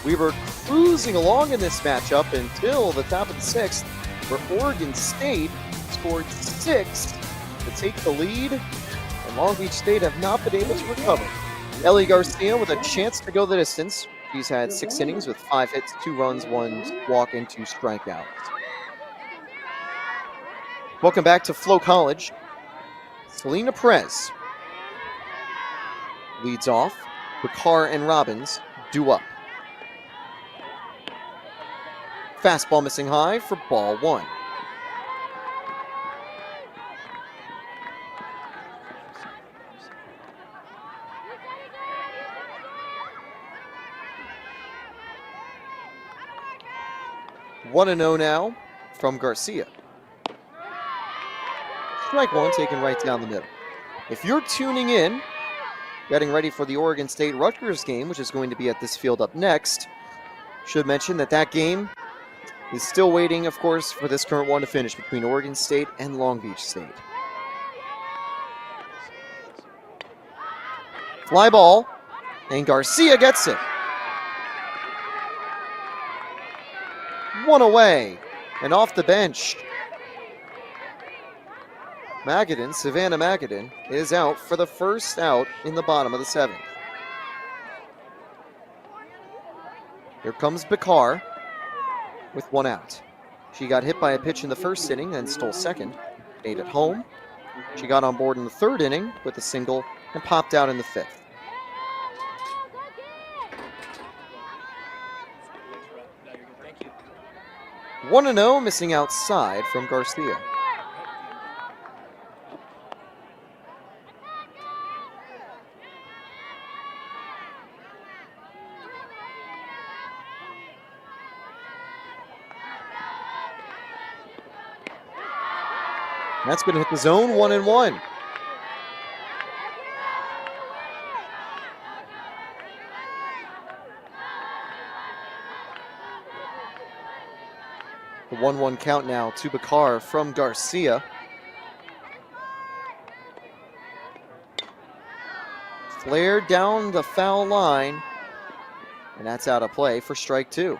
We were cruising along in this matchup until the top of the 6th, where Oregon State scored 6 to take the lead, and Long Beach State have not been able to recover. Ellie Garcia with a chance to go the distance. He's had 6 innings with 5 hits, 2 runs, 1 walk, and 2 strikeouts. Welcome back to Flo College. Selena Perez leads off. Bakar and Robbins do up. Fastball missing high for ball 1. One and 0 now from Garcia. Strike 1 taken right down the middle. If you're tuning in, getting ready for the Oregon State-Rutgers game, which is going to be at this field up next, should mention that that game is still waiting, of course, for this current one to finish between Oregon State and Long Beach State. Fly ball, and Garcia gets it. 1 away, and off the bench. Magadan, Savannah Magadan, is out for the first out in the bottom of the 7th. Here comes Bakar with 1 out. She got hit by a pitch in the 1st inning and stole 2nd. Made it home. She got on board in the 3rd inning with a single and popped out in the 5th. One and 0, missing outside from Garcia. That's going to hit the zone, 1-1. The 1-1 count now to Bakar from Garcia. Flared down the foul line, and that's out of play for strike 2.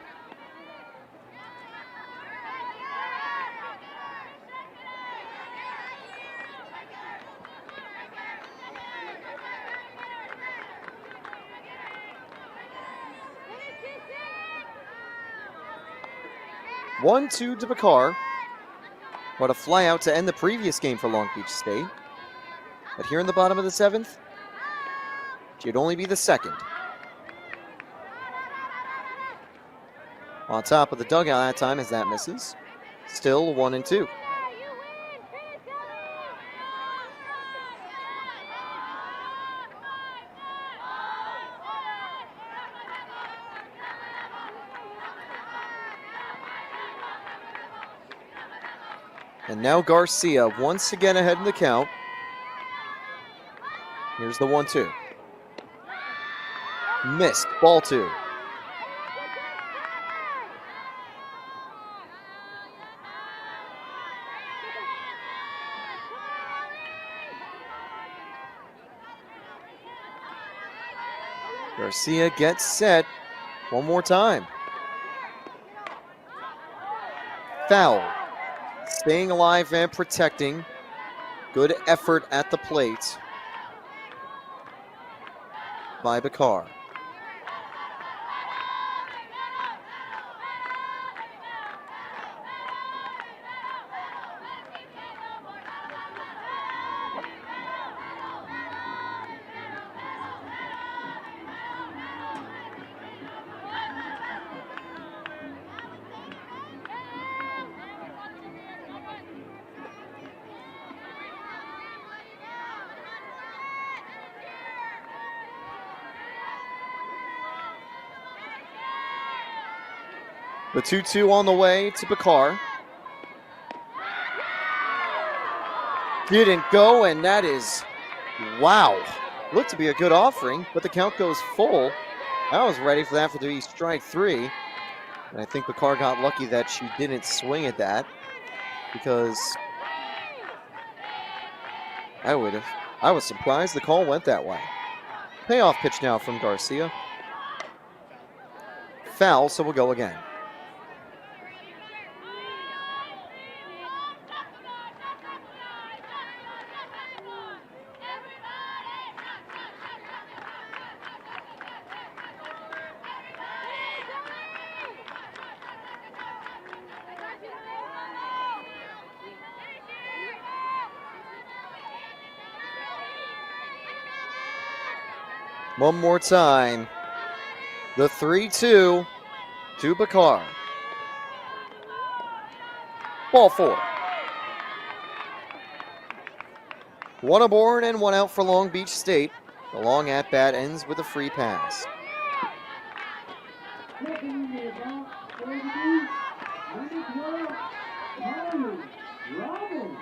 One-two to Bakar. What a fly out to end the previous game for Long Beach State. But here in the bottom of the 7th, she'd only be the second. On top of the dugout that time as that misses. Still 1-2. And now Garcia once again ahead in the count. Here's the 1-2. Missed, ball 2. Garcia gets set one more time. Foul. Staying alive and protecting. Good effort at the plate by Bakar. The 2-2 on the way to Bakar. Didn't go, and that is, wow. Looked to be a good offering, but the count goes full. I was ready for that to be strike 3. And I think Bakar got lucky that she didn't swing at that, because I was surprised the call went that way. Payoff pitch now from Garcia. Foul, so we'll go again. One more time. The 3-2 to Bakar. Ball 4. One aboard and one out for Long Beach State. The long at-bat ends with a free pass. Stepping into the box, 32, number 12, Robbins.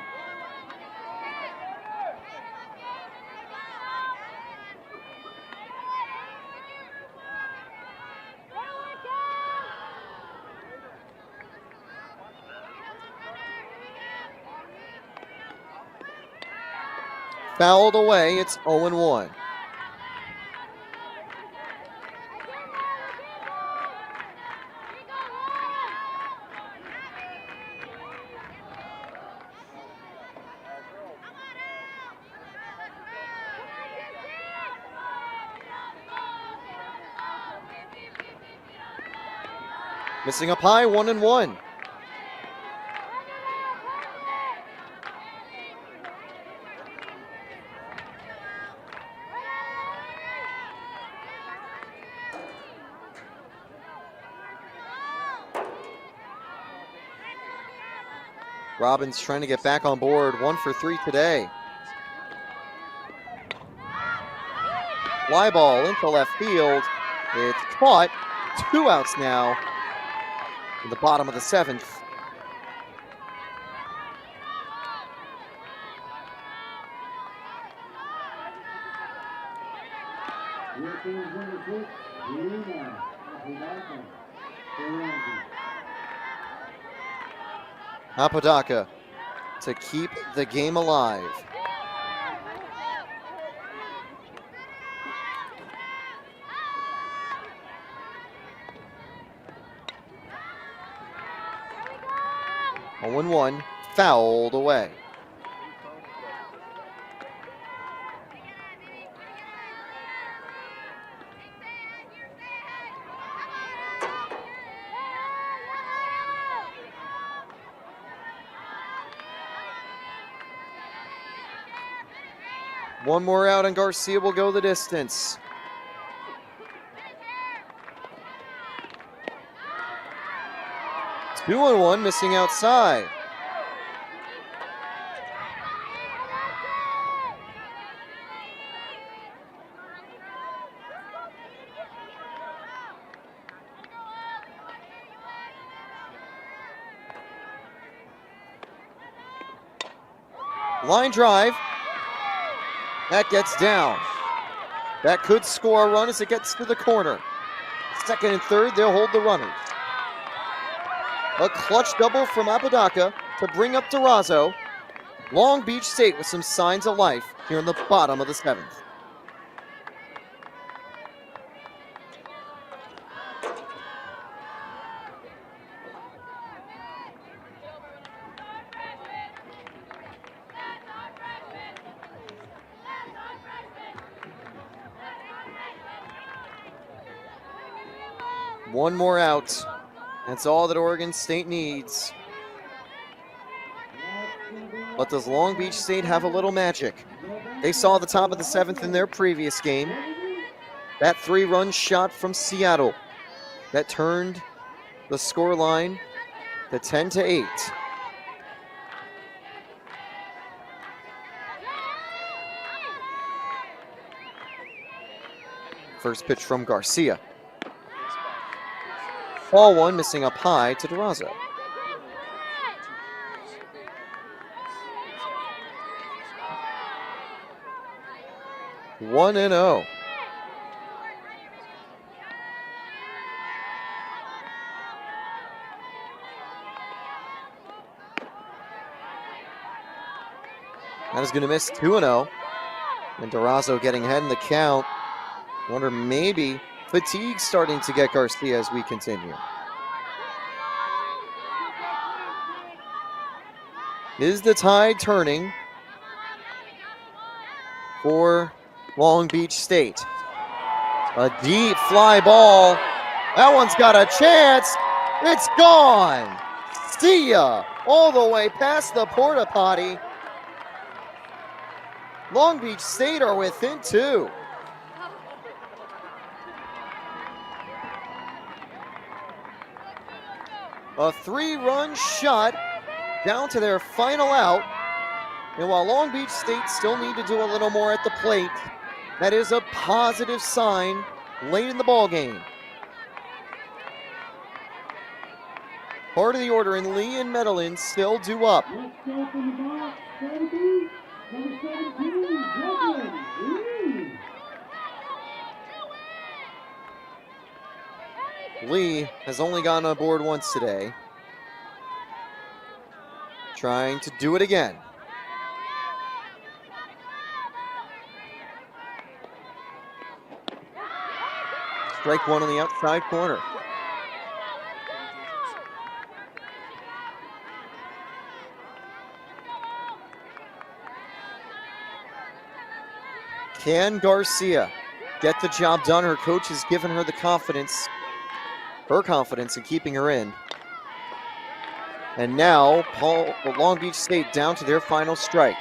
Fouled away, it's 0-1. Missing up high, 1-1. Robbins trying to get back on board, 1 for 3 today. Fly ball into left field. It's caught. 2 outs now in the bottom of the 7th. Here comes number 6, Luna Apodaca for Rangers. Apodaca to keep the game alive. A 1-1, fouled away. One more out and Garcia will go the distance. Two on one, missing outside. Line drive. That gets down. That could score a run as it gets to the corner. Second and third, they'll hold the runners. A clutch double from Apodaca to bring up Durazo. Long Beach State with some signs of life here in the bottom of the seventh. One more out. That's all that Oregon State needs. But does Long Beach State have a little magic? They saw the top of the seventh in their previous game. That 3-run shot from Seattle that turned the score line to 10-8. First pitch from Garcia. Ball one, missing up high to Durazo. One and 0. That is going to miss 2-0. And Durazo getting ahead in the count. Wonder maybe fatigue starting to get Garcia as we continue. Is the tide turning for Long Beach State? A deep fly ball. That one's got a chance. It's gone. See ya. All the way past the porta potty. Long Beach State are within 2. A 3-run shot down to their final out. And while Long Beach State still need to do a little more at the plate, that is a positive sign late in the ball game. Part of the order, and Lee and Medellin still due up. Let's go from the box, 70, number 17, Brooklyn Lee. Lee has only gone on board once today. Trying to do it again. Strike one on the outside corner. Can Garcia get the job done? Her coach has given her the confidence. Her confidence in keeping her in. And now, Long Beach State down to their final strike.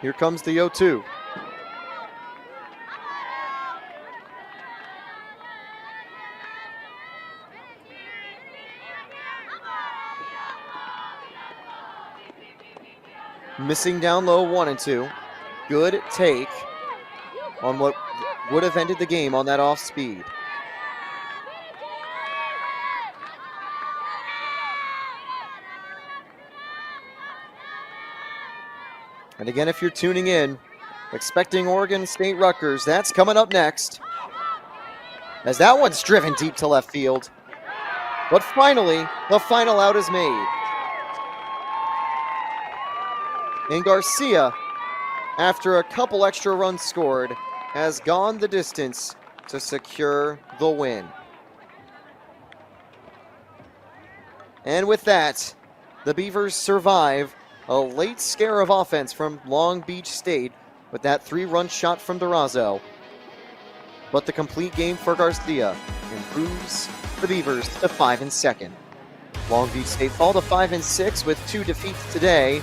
Here comes the 0-2. Missing down low, 1 and 2. Good take on what would have ended the game on that off speed. And again, if you're tuning in, expecting Oregon State Rutgers, that's coming up next. As that one's driven deep to left field. But finally, the final out is made. And Garcia, after a couple extra runs scored, has gone the distance to secure the win. And with that, the Beavers survive a late scare of offense from Long Beach State with that 3-run shot from Durazo. But the complete game for Garcia improves the Beavers to 5-2. Long Beach State fall to 5-6 with 2 defeats today.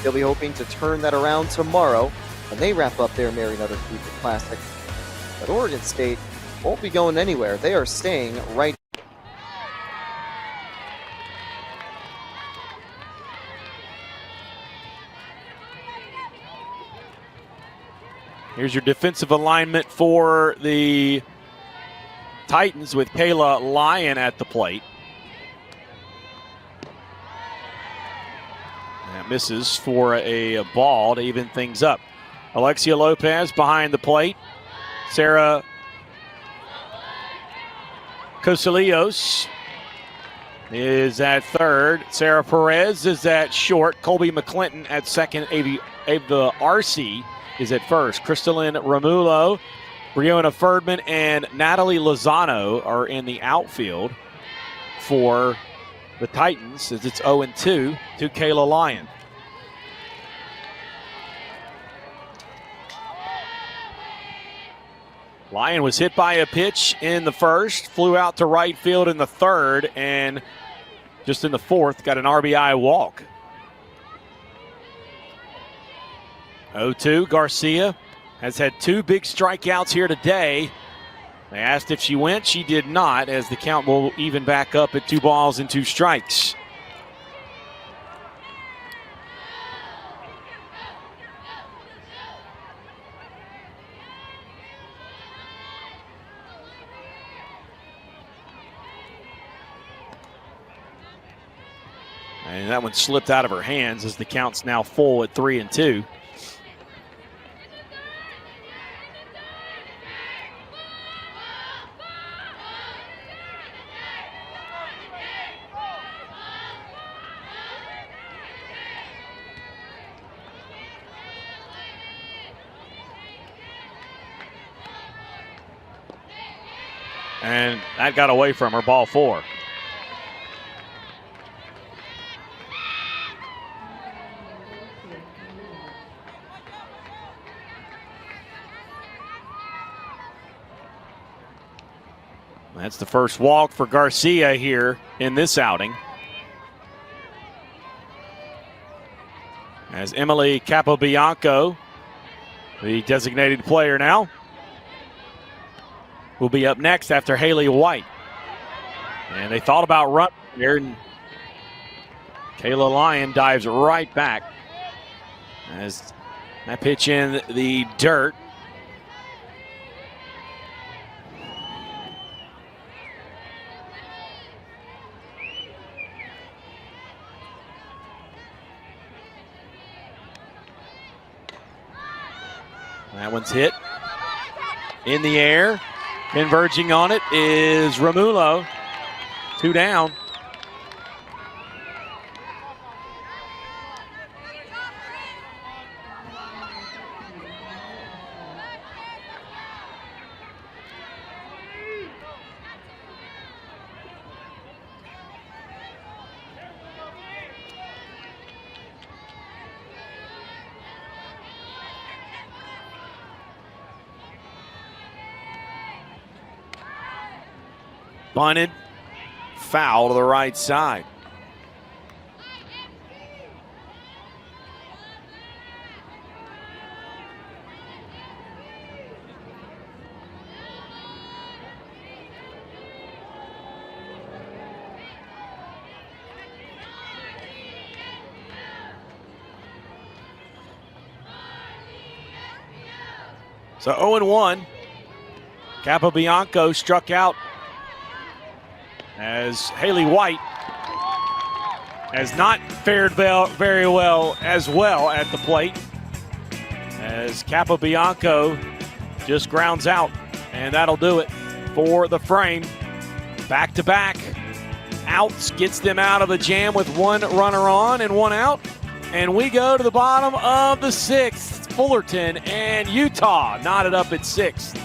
They'll be hoping to turn that around tomorrow when they wrap up their Mary Nutter Collegiate Classic. But Oregon State won't be going anywhere. They are staying right. Here's your defensive alignment for the Titans with Kayla Lyon at the plate. That misses for a ball to even things up. Alexia Lopez behind the plate. Sarah Cosilios is at third. Sarah Perez is at short. Colby McClinton at second. Ava Arce is at first. Crystalline Romulo, Brianna Ferdman, and Natalie Lozano are in the outfield for the Titans as it's 0-2 to Kayla Lyon. Lyon was hit by a pitch in the first, flew out to right field in the third, and just in the fourth got an RBI walk. 0-2, Garcia has had 2 big strikeouts here today. They asked if she went. She did not, as the count will even back up at 2 balls and 2 strikes. And that one slipped out of her hands as the count's now full at 3-2. And that got away from her, ball 4. That's the first walk for Garcia here in this outing. As Emily Capobianco, the designated player now, will be up next after Haley White. And they thought about running here, and Kayla Lyon dives right back as that pitch in the dirt. That one's hit in the air. Converging on it is Romulo. 2 down. Bunted, foul to the right side. So 0-1. Capobianco struck out as Haley White has not fared very well as well at the plate. as Capobianco just grounds out. And that'll do it for the frame. Back-to-back outs gets them out of the jam with one runner on and one out. And we go to the bottom of the sixth. Fullerton and Utah knotted up at sixth.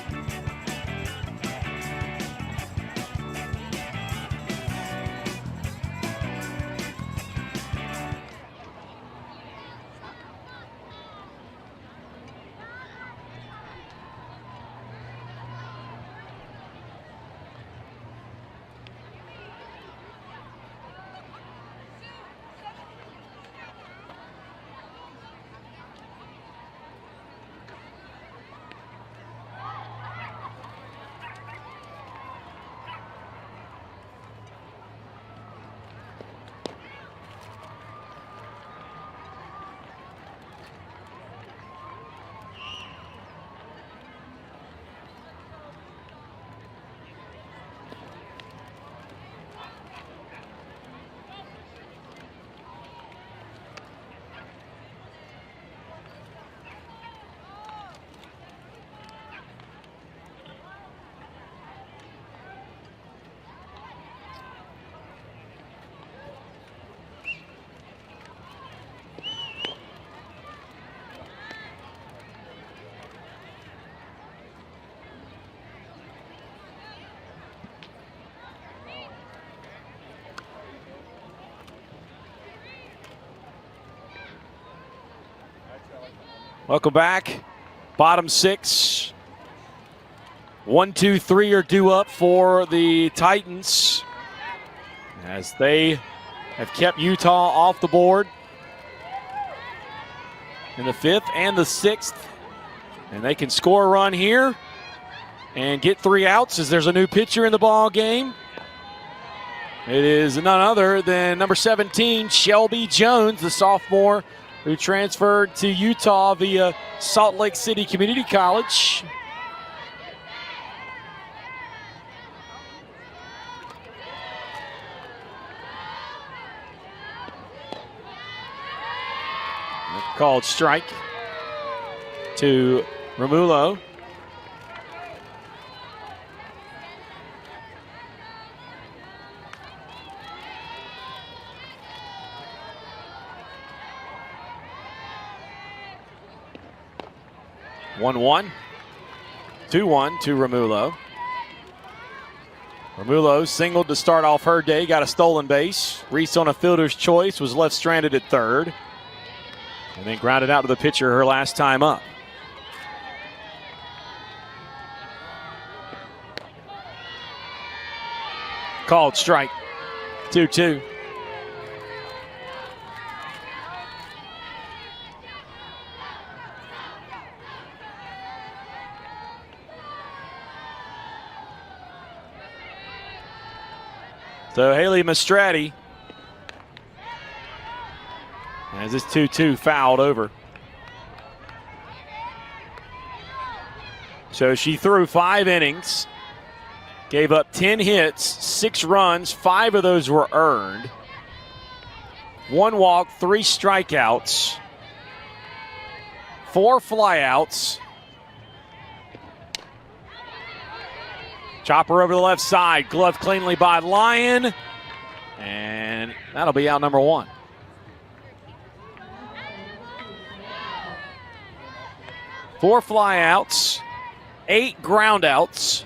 Welcome back. Bottom six. 1, 2, 3 are due up for the Titans as they have kept Utah off the board in the 5th and the 6th. And they can score a run here and get 3 outs as there's a new pitcher in the ball game. It is none other than number 17, Shelby Jones, the sophomore who transferred to Utah via Salt Lake City Community College. Called strike to Romulo. One, 2-1 to Romulo. Romulo singled to start off her day, got a stolen base. Reese on a fielder's choice was left stranded at third. And then grounded out to the pitcher her last time up. Called strike. 2-2. So Haley Mastrati has this 2-2 fouled over. So she threw 5 innings, gave up 10 hits, 6 runs, 5 of those were earned. 1 walk, 3 strikeouts, 4 flyouts. Chopper over the left side, gloved cleanly by Lyon, and that'll be out number 1. Four flyouts, 8 groundouts.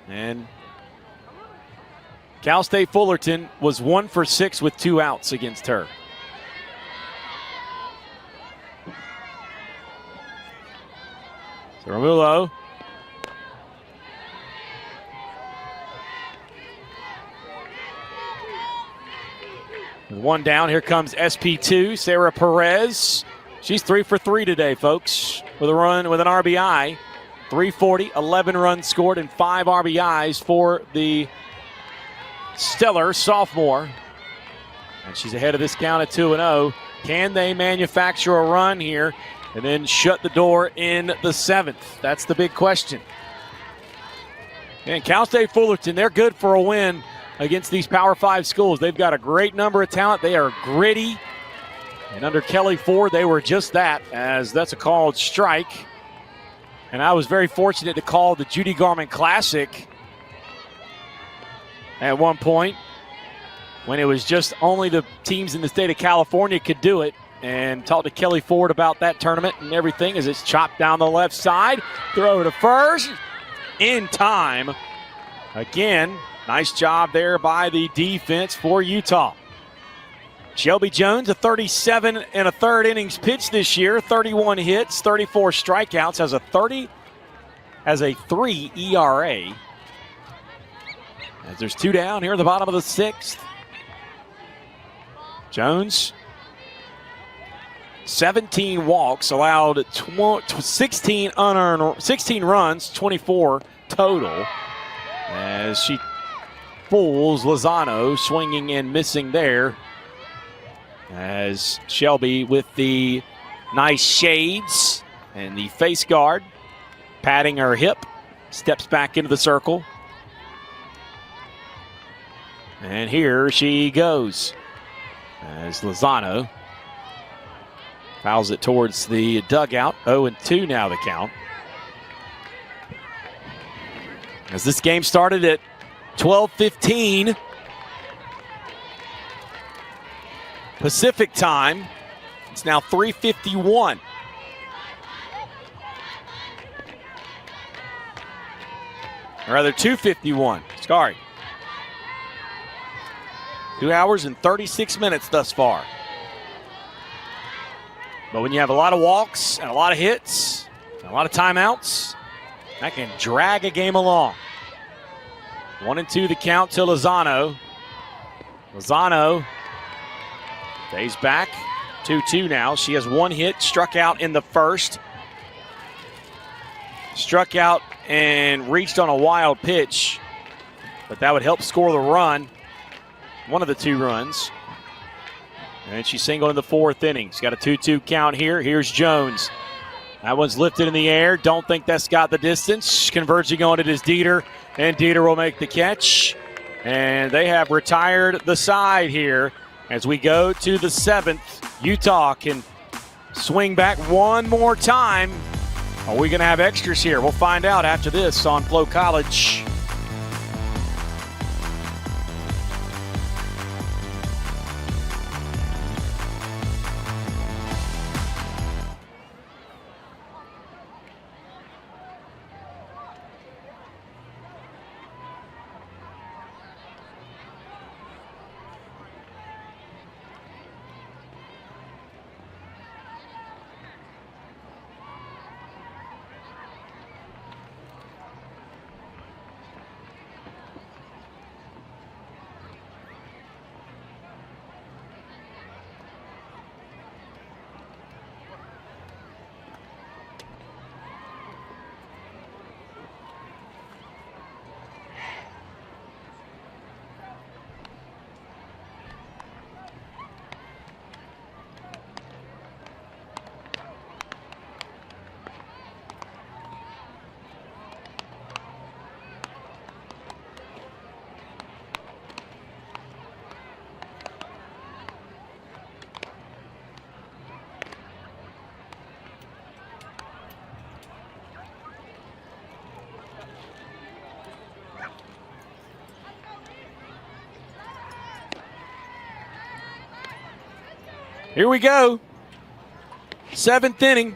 And Cal State Fullerton was 1 for 6 with 2 outs against her. So Romulo. With 1 down, here comes SP2, Sarah Perez. She's 3 for 3 today, folks, with a run, with an RBI. 340, 11 runs scored, and 5 RBIs for the stellar sophomore. And she's ahead of this count at 2-0. Can they manufacture a run here and then shut the door in the 7th? That's the big question. And Cal State Fullerton, they're good for a win against these Power 5 schools. They've got a great number of talent. They are gritty. And under Kelly Ford, they were just that, as that's a called strike. And I was very fortunate to call the Judy Garment Classic at one point when it was just only the teams in the state of California could do it, and talked to Kelly Ford about that tournament and everything as it's chopped down the left side. Throw to first. In time. Again, nice job there by the defense for Utah. Shelby Jones, a 37 and a third innings pitch this year, 31 hits, 34 strikeouts, has a 3 ERA. As there's 2 down here at the bottom of the 6th. Jones, 17 walks, allowed 16 runs, 24 total. As she fools Lozano, swinging and missing there. As Shelby with the nice shades and the face guard, patting her hip, steps back into the circle. And here she goes. As Lozano fouls it towards the dugout. 0-2 now the count. As this game started at 12:15 Pacific time, it's now 3:51. Or rather 2:51. Sorry. 2 hours and 36 minutes thus far. But when you have a lot of walks and a lot of hits and a lot of timeouts, that can drag a game along. 1-2 the count to Lozano. Lozano stays back. 2-2 now. She has 1 hit, struck out in the first. Struck out and reached on a wild pitch, but that would help score the run. One of the 2 runs. And she singled in the 4th inning. She's got a 2-2 count here. Here's Jones. That one's lifted in the air. Don't think that's got the distance. Converging on it is Dieter, and Dieter will make the catch. And they have retired the side here as we go to the 7th. Utah can swing back one more time. Are we going to have extras here? We'll find out after this on Flow College. Here we go. 7th inning.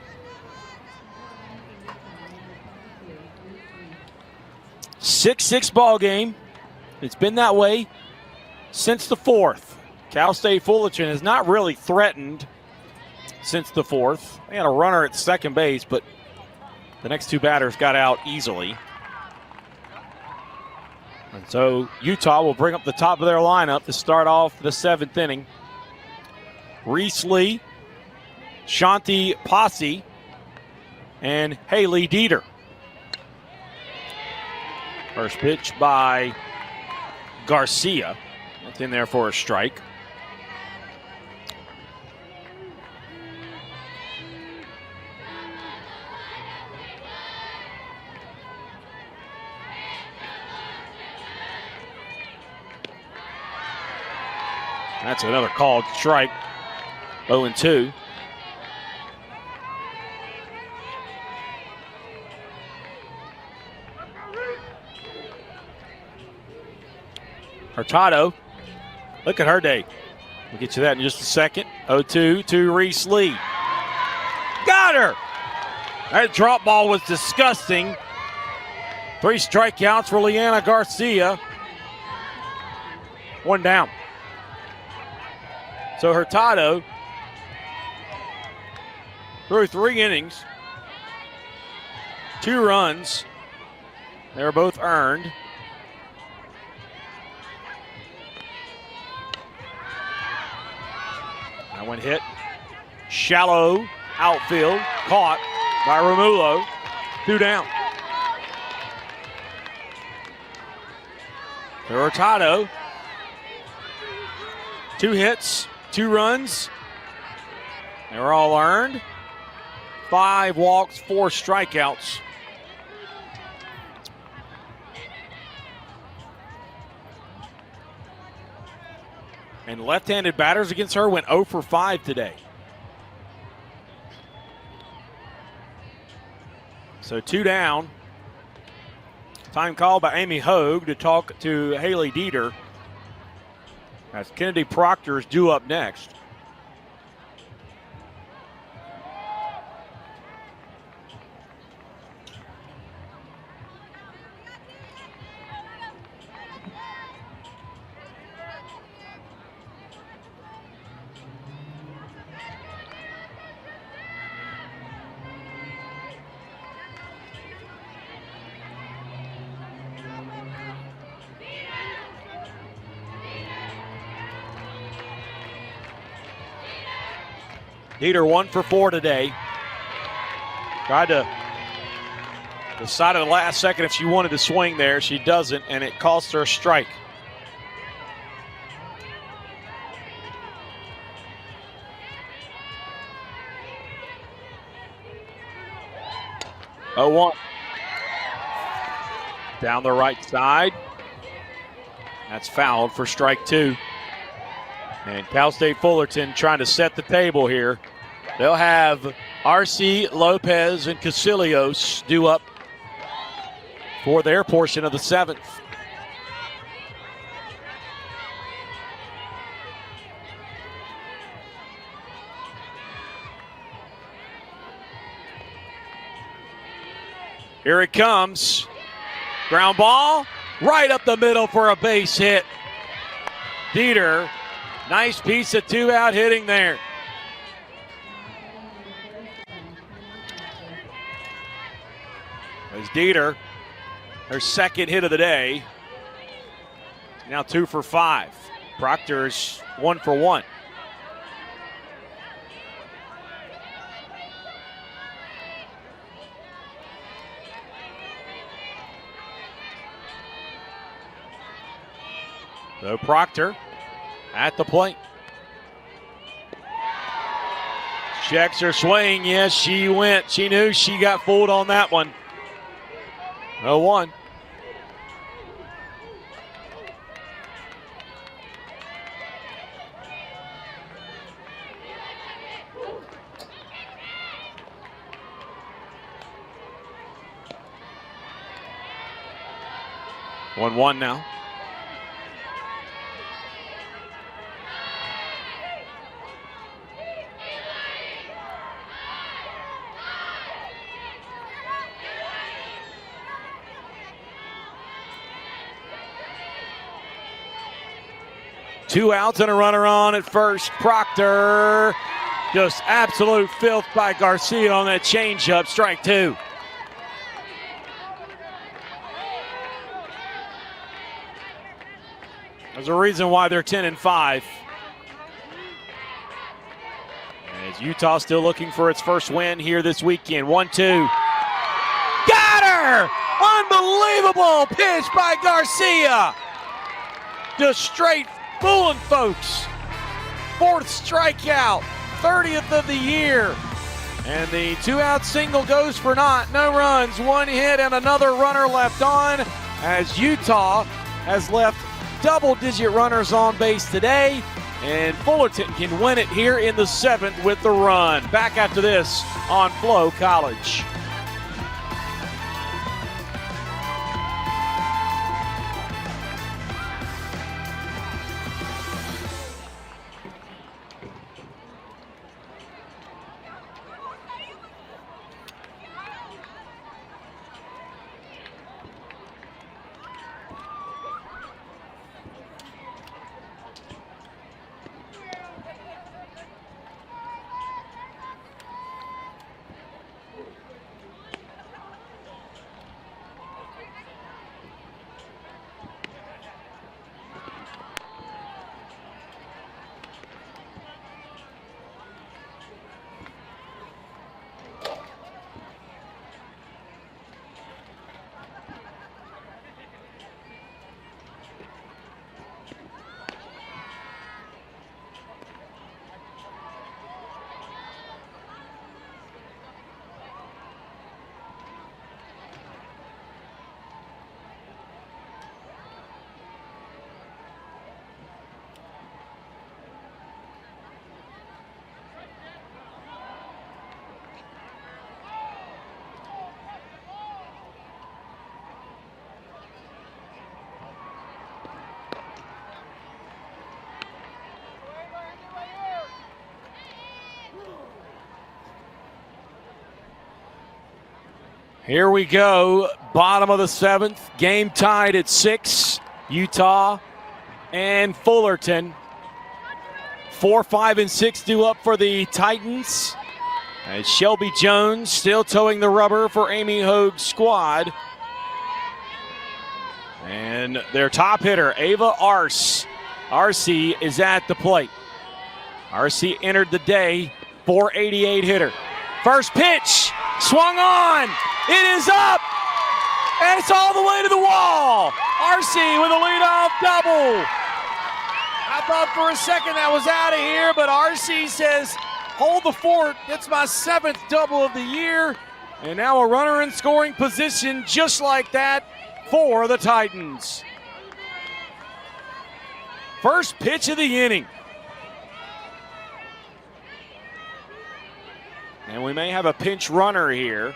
6-6 ball game. It's been that way since the 4th. Cal State Fullerton has not really threatened since the 4th. They had a runner at second base, but the next 2 batters got out easily. And so Utah will bring up the top of their lineup to start off the 7th inning. Reese Lee, Shanti Posse, and Haley Dieter. First pitch by Garcia. That's in there for a strike. That's another called strike. 0-2. Hurtado, look at her day. We'll get you that in just a second. 0-2 to Reese Lee. Got her! That drop ball was disgusting. 3 strikeouts for Leanna Garcia. 1 down. So Hurtado threw 3 innings, 2 runs. They were both earned. That one hit. Shallow outfield. Caught by Romulo. 2 down. Hurtado. 2 hits, 2 runs. They were all earned. 5 walks, 4 strikeouts. And left-handed batters against her went 0 for 5 today. So 2 down. Time called by Amy Hogue to talk to Haley Dieter, as Kennedy Proctor is due up next. Dieter 1 for 4 today. Tried to decide at the last second if she wanted to swing there. She doesn't, and it costs her a strike. Oh, 1. Down the right side. That's fouled for strike 2. And Cal State Fullerton trying to set the table here. They'll have RC, Lopez, and Casilios due up for their portion of the 7th. Here it comes. Ground ball right up the middle for a base hit. Dieter. Nice piece of 2-out hitting there. As Dieter, her second hit of the day. Now 2 for 5. Proctor's 1 for 1. So Proctor at the plate. Checks her swing. Yes, she went. She knew she got fooled on that one. 0-1. One now. Two outs and a runner on at first. Proctor, just absolute filth by Garcia on that changeup. Strike 2. There's a reason why they're 10-5. As Utah still looking for its first win here this weekend. 1-2. Got her! Unbelievable pitch by Garcia. Just straight fooling folks. 4th strikeout, 30th of the year. And the 2-out single goes for naught. No runs, 1 hit, and another runner left on, as Utah has left double-digit runners on base today. And Fullerton can win it here in the 7th with the run. Back after this on Flo College. Here we go, bottom of the 7th, game tied at 6, Utah and Fullerton. 4, 5, and 6 due up for the Titans. As Shelby Jones still towing the rubber for Amy Hoag's squad. And their top hitter, Ava Arce. Arce is at the plate. Arce entered the day, 488 hitter. First pitch, swung on. It is up, and it's all the way to the wall. Arce with a leadoff double. I thought for a second that was out of here, but Arce says, hold the fort. It's my 7th double of the year, and now a runner in scoring position just like that for the Titans. First pitch of the inning. And we may have a pinch runner here.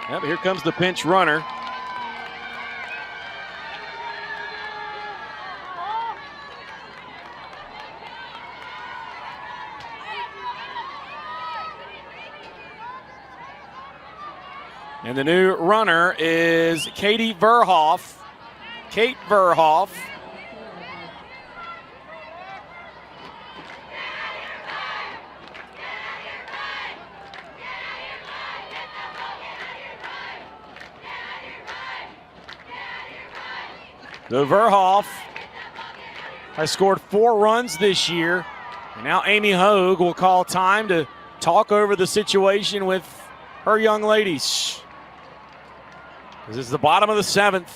Yep, here comes the pinch runner. And the new runner is Katie Verhoff. Kate Verhoff. The Verhoff has scored 4 runs this year. And now Amy Hoag will call time to talk over the situation with her young ladies. This is the bottom of the 7th.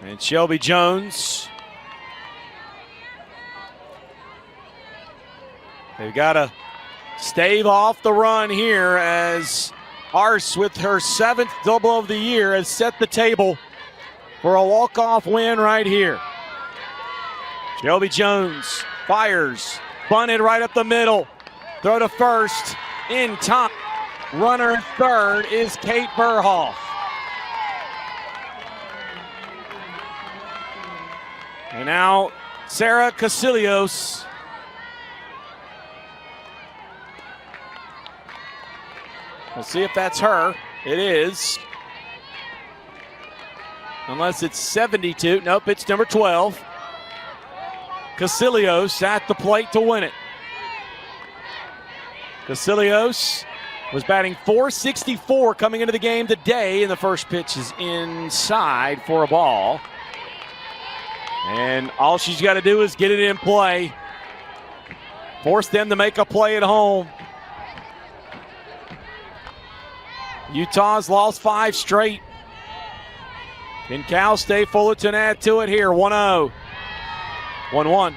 And Shelby Jones. They've got to stave off the run here as Arce, with her 7th double of the year, has set the table for a walk-off win right here. Shelby Jones fires, bunted right up the middle. Throw to first in time. Runner at third is Kate Verhoff. And now Sarah Casillas. We'll see if that's her. It is. Unless it's 72. Nope, it's number 12. Casillas at the plate to win it. Casillas was batting .464 coming into the game today, and the first pitch is inside for a ball. And all she's got to do is get it in play. Force them to make a play at home. Utah's lost 5 straight. Can Cal State Fullerton add to it here? 1-0. 1-1.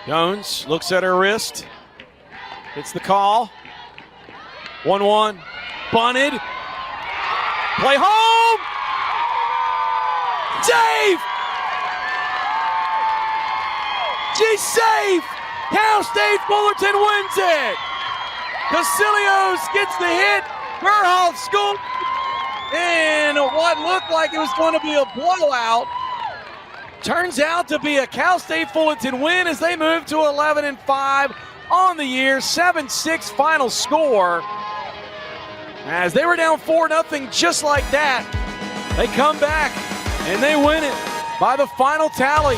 Jones looks at her wrist. Hits the call. 1-1. Bunted. Play home. Save! She's safe! Cal State Fullerton wins it! Casilios gets the hit. Berhoff scores in what looked like it was going to be a blowout. Turns out to be a Cal State Fullerton win as they move to 11-5 on the year. 7-6 final score. As they were down 4-0 just like that, they come back and they win it by the final tally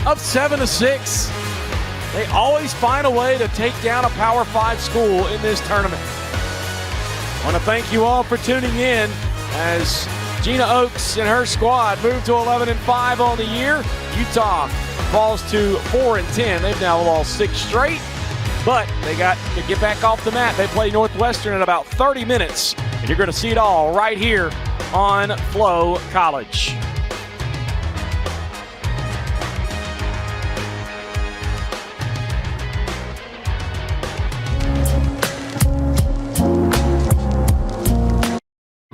of 7-6. They always find a way to take down a Power 5 school in this tournament. I want to thank you all for tuning in as Gina Oakes and her squad move to 11-5 on the year. Utah falls to 4-10. They've now lost 6 straight, but they got to get back off the mat. They play Northwestern in about 30 minutes, and you're going to see it all right here on Flow College.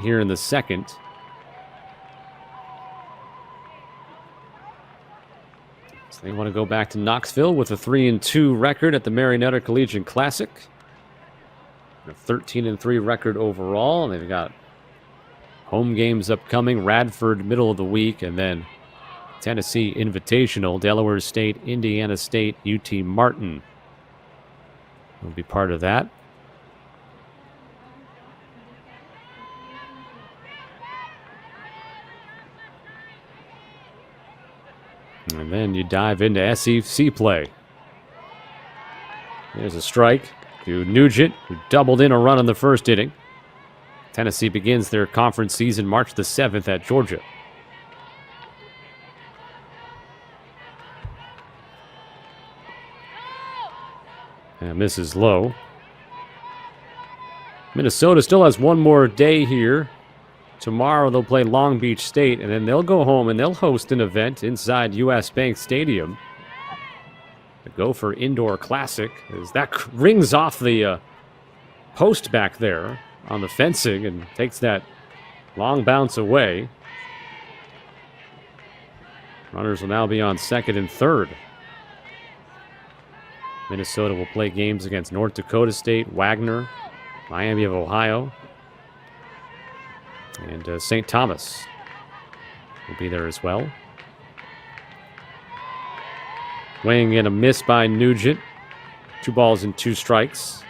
Here in the second. So they want to go back to Knoxville with a 3-2 record at the Marionetta Collegiate Classic. A 13-3 record overall. And they've got home games upcoming. Radford, middle of the week, and then Tennessee Invitational, Delaware State, Indiana State, UT Martin will be part of that. And then you dive into SEC play. There's a strike to Nugent, who doubled in a run in the first inning. Tennessee begins their conference season March the 7th at Georgia. And misses low. Minnesota still has one more day here. Tomorrow they'll play Long Beach State, and then they'll go home and they'll host an event inside U.S. Bank Stadium. The Gopher Indoor Classic, as that rings off the post back there on the fencing and takes that long bounce away. Runners will now be on second and third. Minnesota will play games against North Dakota State, Wagner, Miami of Ohio, and St. Thomas will be there as well. Weighing in a miss by Nugent. 2 balls and 2 strikes.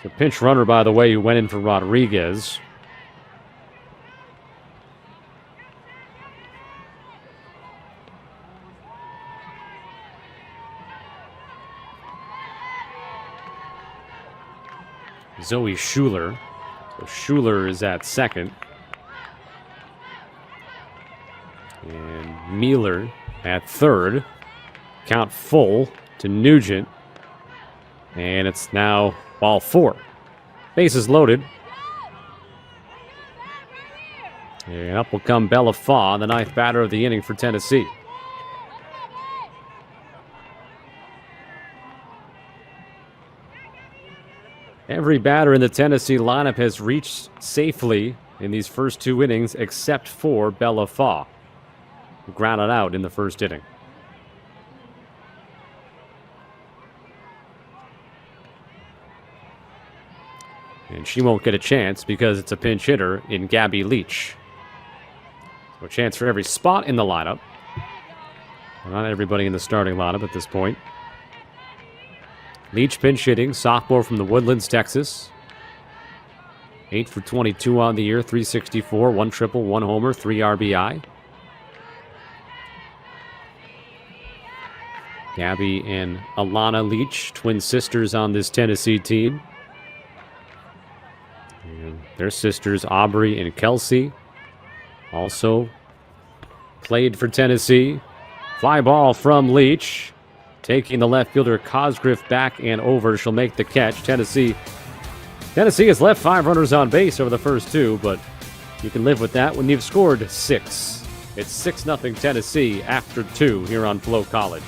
The pinch runner, by the way, who went in for Rodriguez. Zoe Schuler. So Schuler is at second. And Mealer at third. Count full to Nugent. And it's now ball 4. Bases loaded. And up will come Bella Faw, the 9th batter of the inning for Tennessee. Every batter in the Tennessee lineup has reached safely in these first 2 innings except for Bella Faw, who grounded out in the first inning. And she won't get a chance because it's a pinch hitter in Gabby Leach. So a chance for every spot in the lineup. Well, not everybody in the starting lineup at this point. Leach pinch hitting, sophomore from the Woodlands, Texas. 8 for 22 on the year, 364, 1 triple, 1 homer, 3 RBI. Gabby and Alana Leach, twin sisters on this Tennessee team. And their sisters, Aubrey and Kelsey, also played for Tennessee. Fly ball from Leach, taking the left fielder Cosgriff back and over. She'll make the catch. Tennessee has left 5 runners on base over the first 2, but you can live with that when you've scored 6. It's 6-0 Tennessee after 2 here on Flow College.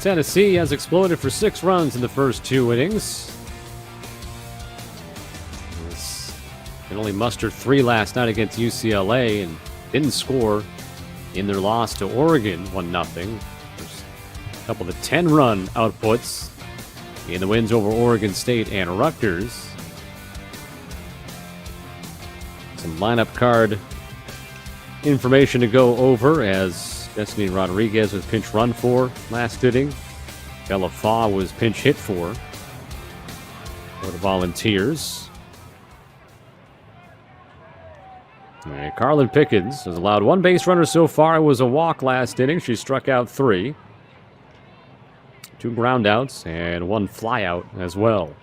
Tennessee has exploded for 6 runs in the first 2 innings. They only mustered 3 last night against UCLA and didn't score in their loss to Oregon 1-0. There's a couple of 10-run outputs in the wins over Oregon State and Rutgers. Some lineup card information to go over as Destiny Rodriguez was pinch run for last inning. Bella Faw was pinch hit for the Volunteers. And Carlin Pickens has allowed 1 base runner so far. It was a walk last inning. She struck out 3. 2 groundouts and 1 flyout as well.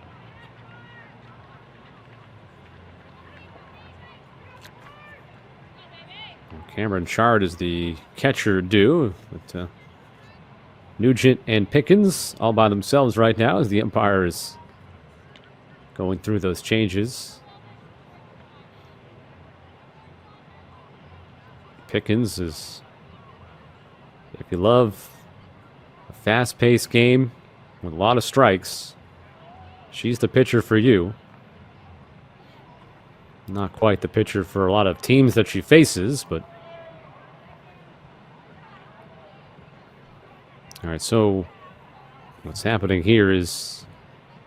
Cameron Chard is the catcher due. But Nugent and Pickens all by themselves right now as the umpire is going through those changes. Pickens is, if you love a fast-paced game with a lot of strikes, she's the pitcher for you. Not quite the pitcher for a lot of teams that she faces, but all right, so what's happening here is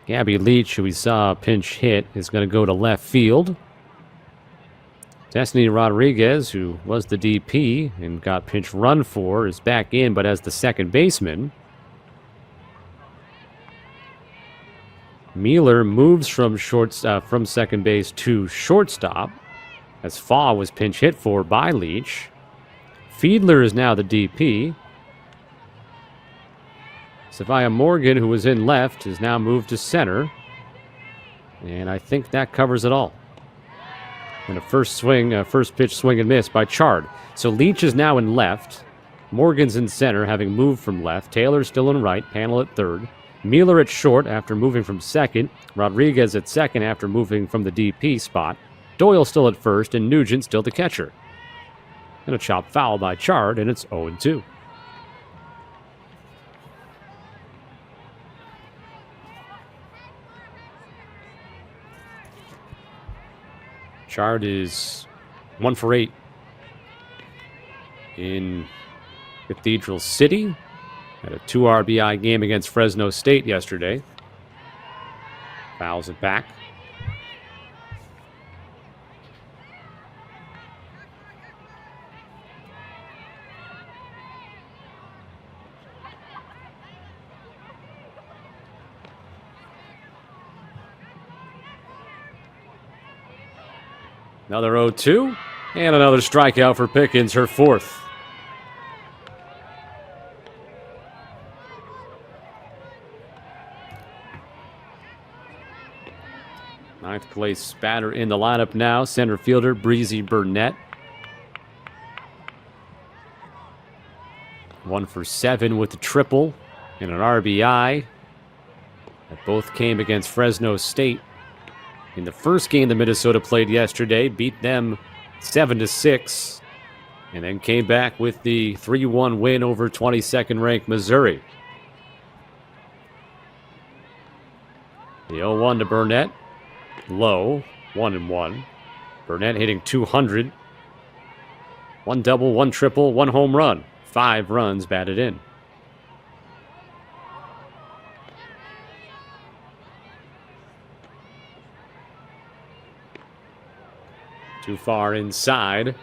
Gabby Leach, who we saw pinch hit, is going to go to left field. Destiny Rodriguez, who was the DP and got pinch run for, is back in, but as the second baseman. Mueller moves from second base to shortstop, as Faw was pinch hit for by Leach. Fiedler is now the DP. Savia Morgan, who was in left, is now moved to center. And I think that covers it all. And a first pitch swing and miss by Chard. So Leach is now in left. Morgan's in center, having moved from left. Taylor's still in right, Panel at third. Mueller at short after moving from second. Rodriguez at second after moving from the DP spot. Doyle still at first, and Nugent still the catcher. And a chop foul by Chard, and it's 0-2. Chard is 1 for 8 in Cathedral City. Had a 2 RBI game against Fresno State yesterday. Fouls it back. Another 0-2, and another strikeout for Pickens, her 4th. Ninth place batter in the lineup now, center fielder Breezy Burnett. 1 for 7 with the triple and an RBI. That both came against Fresno State. In the first game that Minnesota played yesterday, beat them 7-6, and then came back with the 3-1 win over 22nd ranked Missouri. The 0-1 to Burnett. Low, 1-1. Burnett hitting 200. 1 double, 1 triple, 1 home run. 5 runs batted in. Too far inside.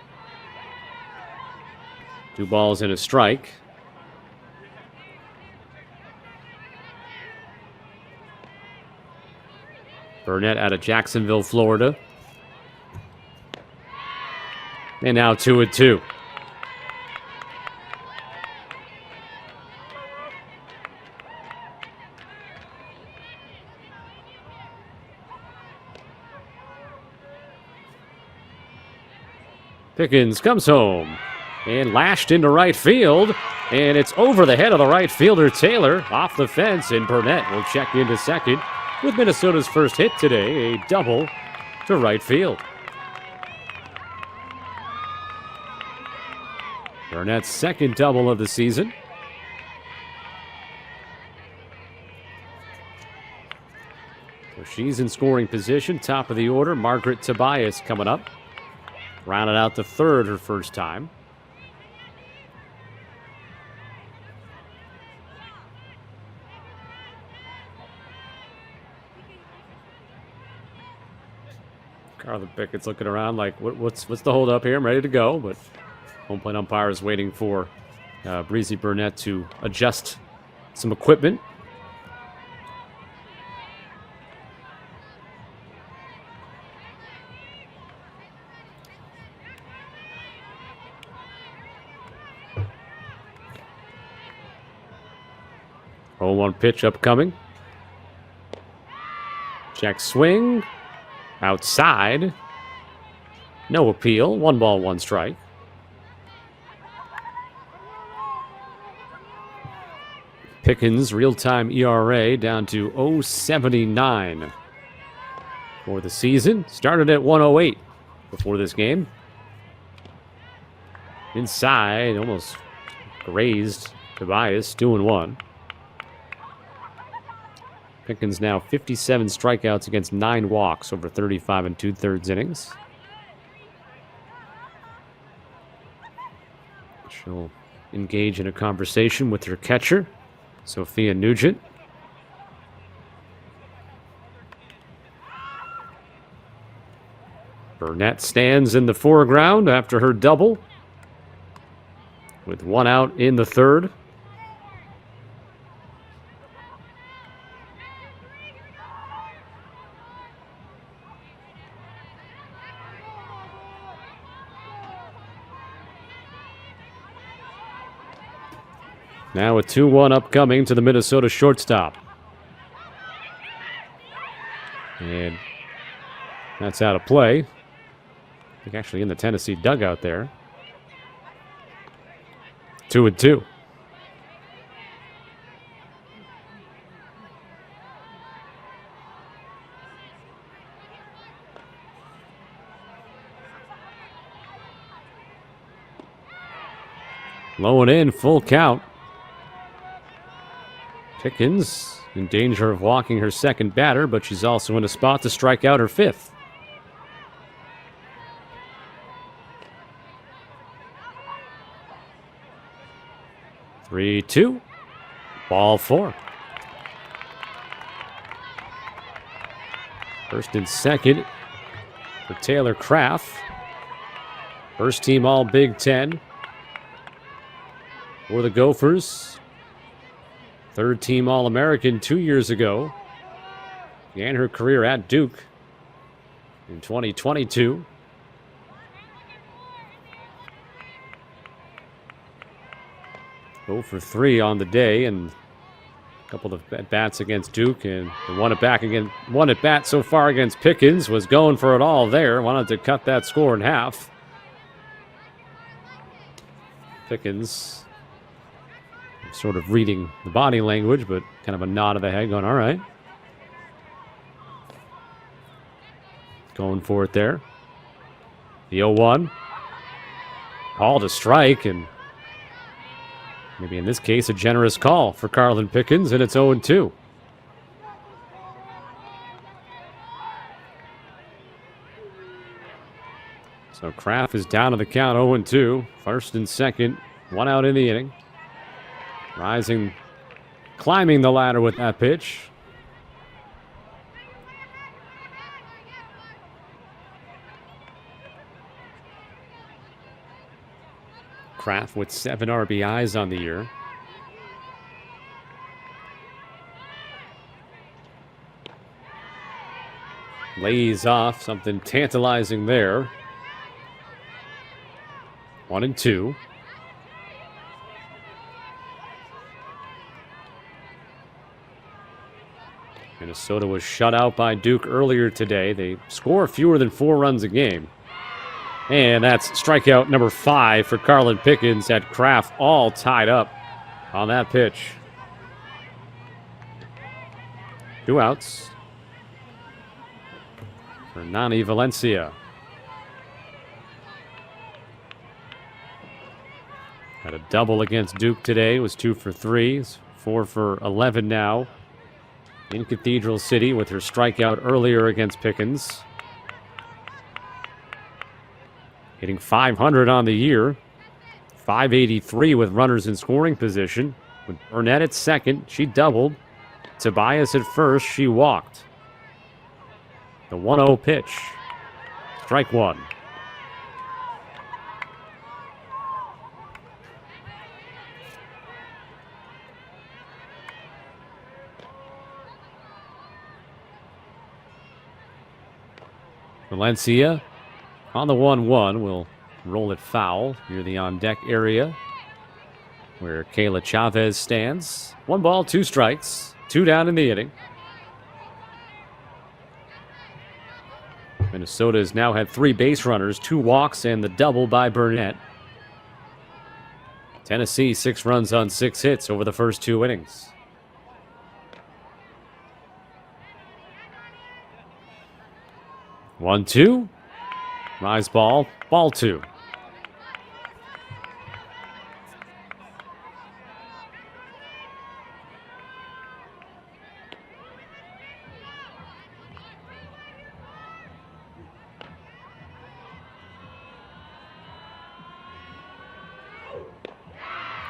2 balls and a strike. Burnett out of Jacksonville, Florida. And now 2-2. Pickens comes home and lashed into right field, and it's over the head of the right fielder, Taylor, off the fence, and Burnett will check into second with Minnesota's first hit today, a double to right field. Burnett's second double of the season. So she's in scoring position, top of the order. Margaret Tobias coming up. Rounded out the third her first time. Carla Pickett's looking around like, what's the hold up here? I'm ready to go, but home plate umpire is waiting for Breezy Burnett to adjust some equipment. Oh, 1 pitch upcoming. Check swing. Outside. No appeal. 1 ball, 1 strike. Pickens' real-time ERA down to 0.79 for the season. Started at 1.08 before this game. Inside, almost grazed Tobias, 2-1. Pickens now 57 strikeouts against 9 walks over 35 2/3 innings. She'll engage in a conversation with her catcher, Sophia Nugent. Burnett stands in the foreground after her double, with 1 out in the third. Now a 2-1 upcoming to the Minnesota shortstop. And that's out of play. I think actually in the Tennessee dugout there. 2-2. Low and in, full count. Pickens in danger of walking her second batter, but she's also in a spot to strike out her 5th. Three, 2. Ball 4. First and second for Taylor Kraft. First team All Big Ten for the Gophers. 3rd team All-American 2 years ago. Began her career at Duke in 2022. Go for 3 on the day, and a couple of at-bats against Duke, and the one at-bat so far against Pickens was going for it all there. Wanted to cut that score in half. Pickens Sort of reading the body language, but kind of a nod of the head going, all right. Going for it there. The 0-1. Call to strike, and maybe in this case a generous call for Carlin Pickens, and it's 0-2. So Kraft is down to the count 0-2. First and second, one out in the inning. Rising, climbing the ladder with that pitch. Kraft with 7 RBIs on the year. Lays off, something tantalizing there. 1-2. Minnesota was shut out by Duke earlier today. They score fewer than 4 runs a game. And that's strikeout number 5 for Carlin Pickens. Had Kraft all tied up on that pitch. 2 outs for Nani Valencia. Had a double against Duke today. Was 2 for 3. He's 4 for 11 now in Cathedral City with her strikeout earlier against Pickens. Hitting .500 on the year. .583 with runners in scoring position. With Burnett at second, she doubled. Tobias at first, she walked. The 1-0 pitch. Strike 1. Valencia on the 1-1 will roll it foul near the on-deck area where Kayla Chavez stands. 1 ball, 2 strikes, 2 down in the inning. Minnesota has now had 3 base runners, 2 walks, and the double by Burnett. Tennessee 6 runs on 6 hits over the first 2 innings. One, 2. Rise ball, ball 2.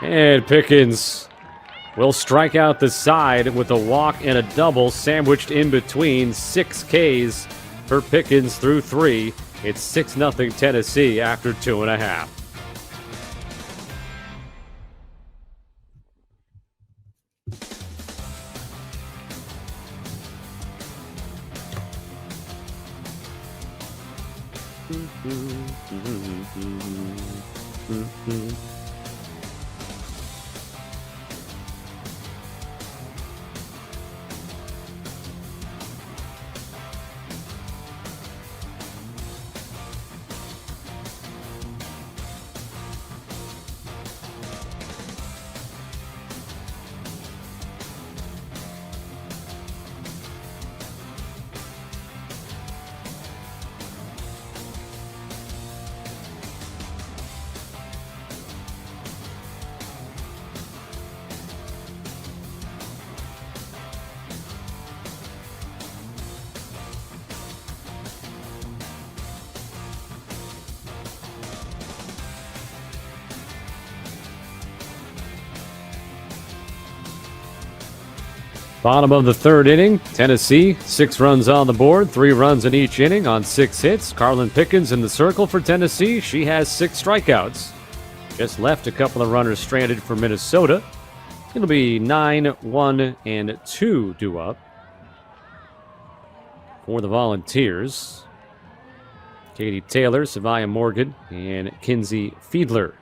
And Pickens will strike out the side with a walk and a double sandwiched in between. 6 Ks for Pickens through 3. It's 6-0 Tennessee after 2.5. Bottom of the 3rd inning, Tennessee, 6 runs on the board, 3 runs in each inning on 6 hits. Carlin Pickens in the circle for Tennessee. She has 6 strikeouts. Just left a couple of runners stranded for Minnesota. It'll be 9, 1, and 2 due up for the Volunteers. Katie Taylor, Savia Morgan, and Kinsey Fiedler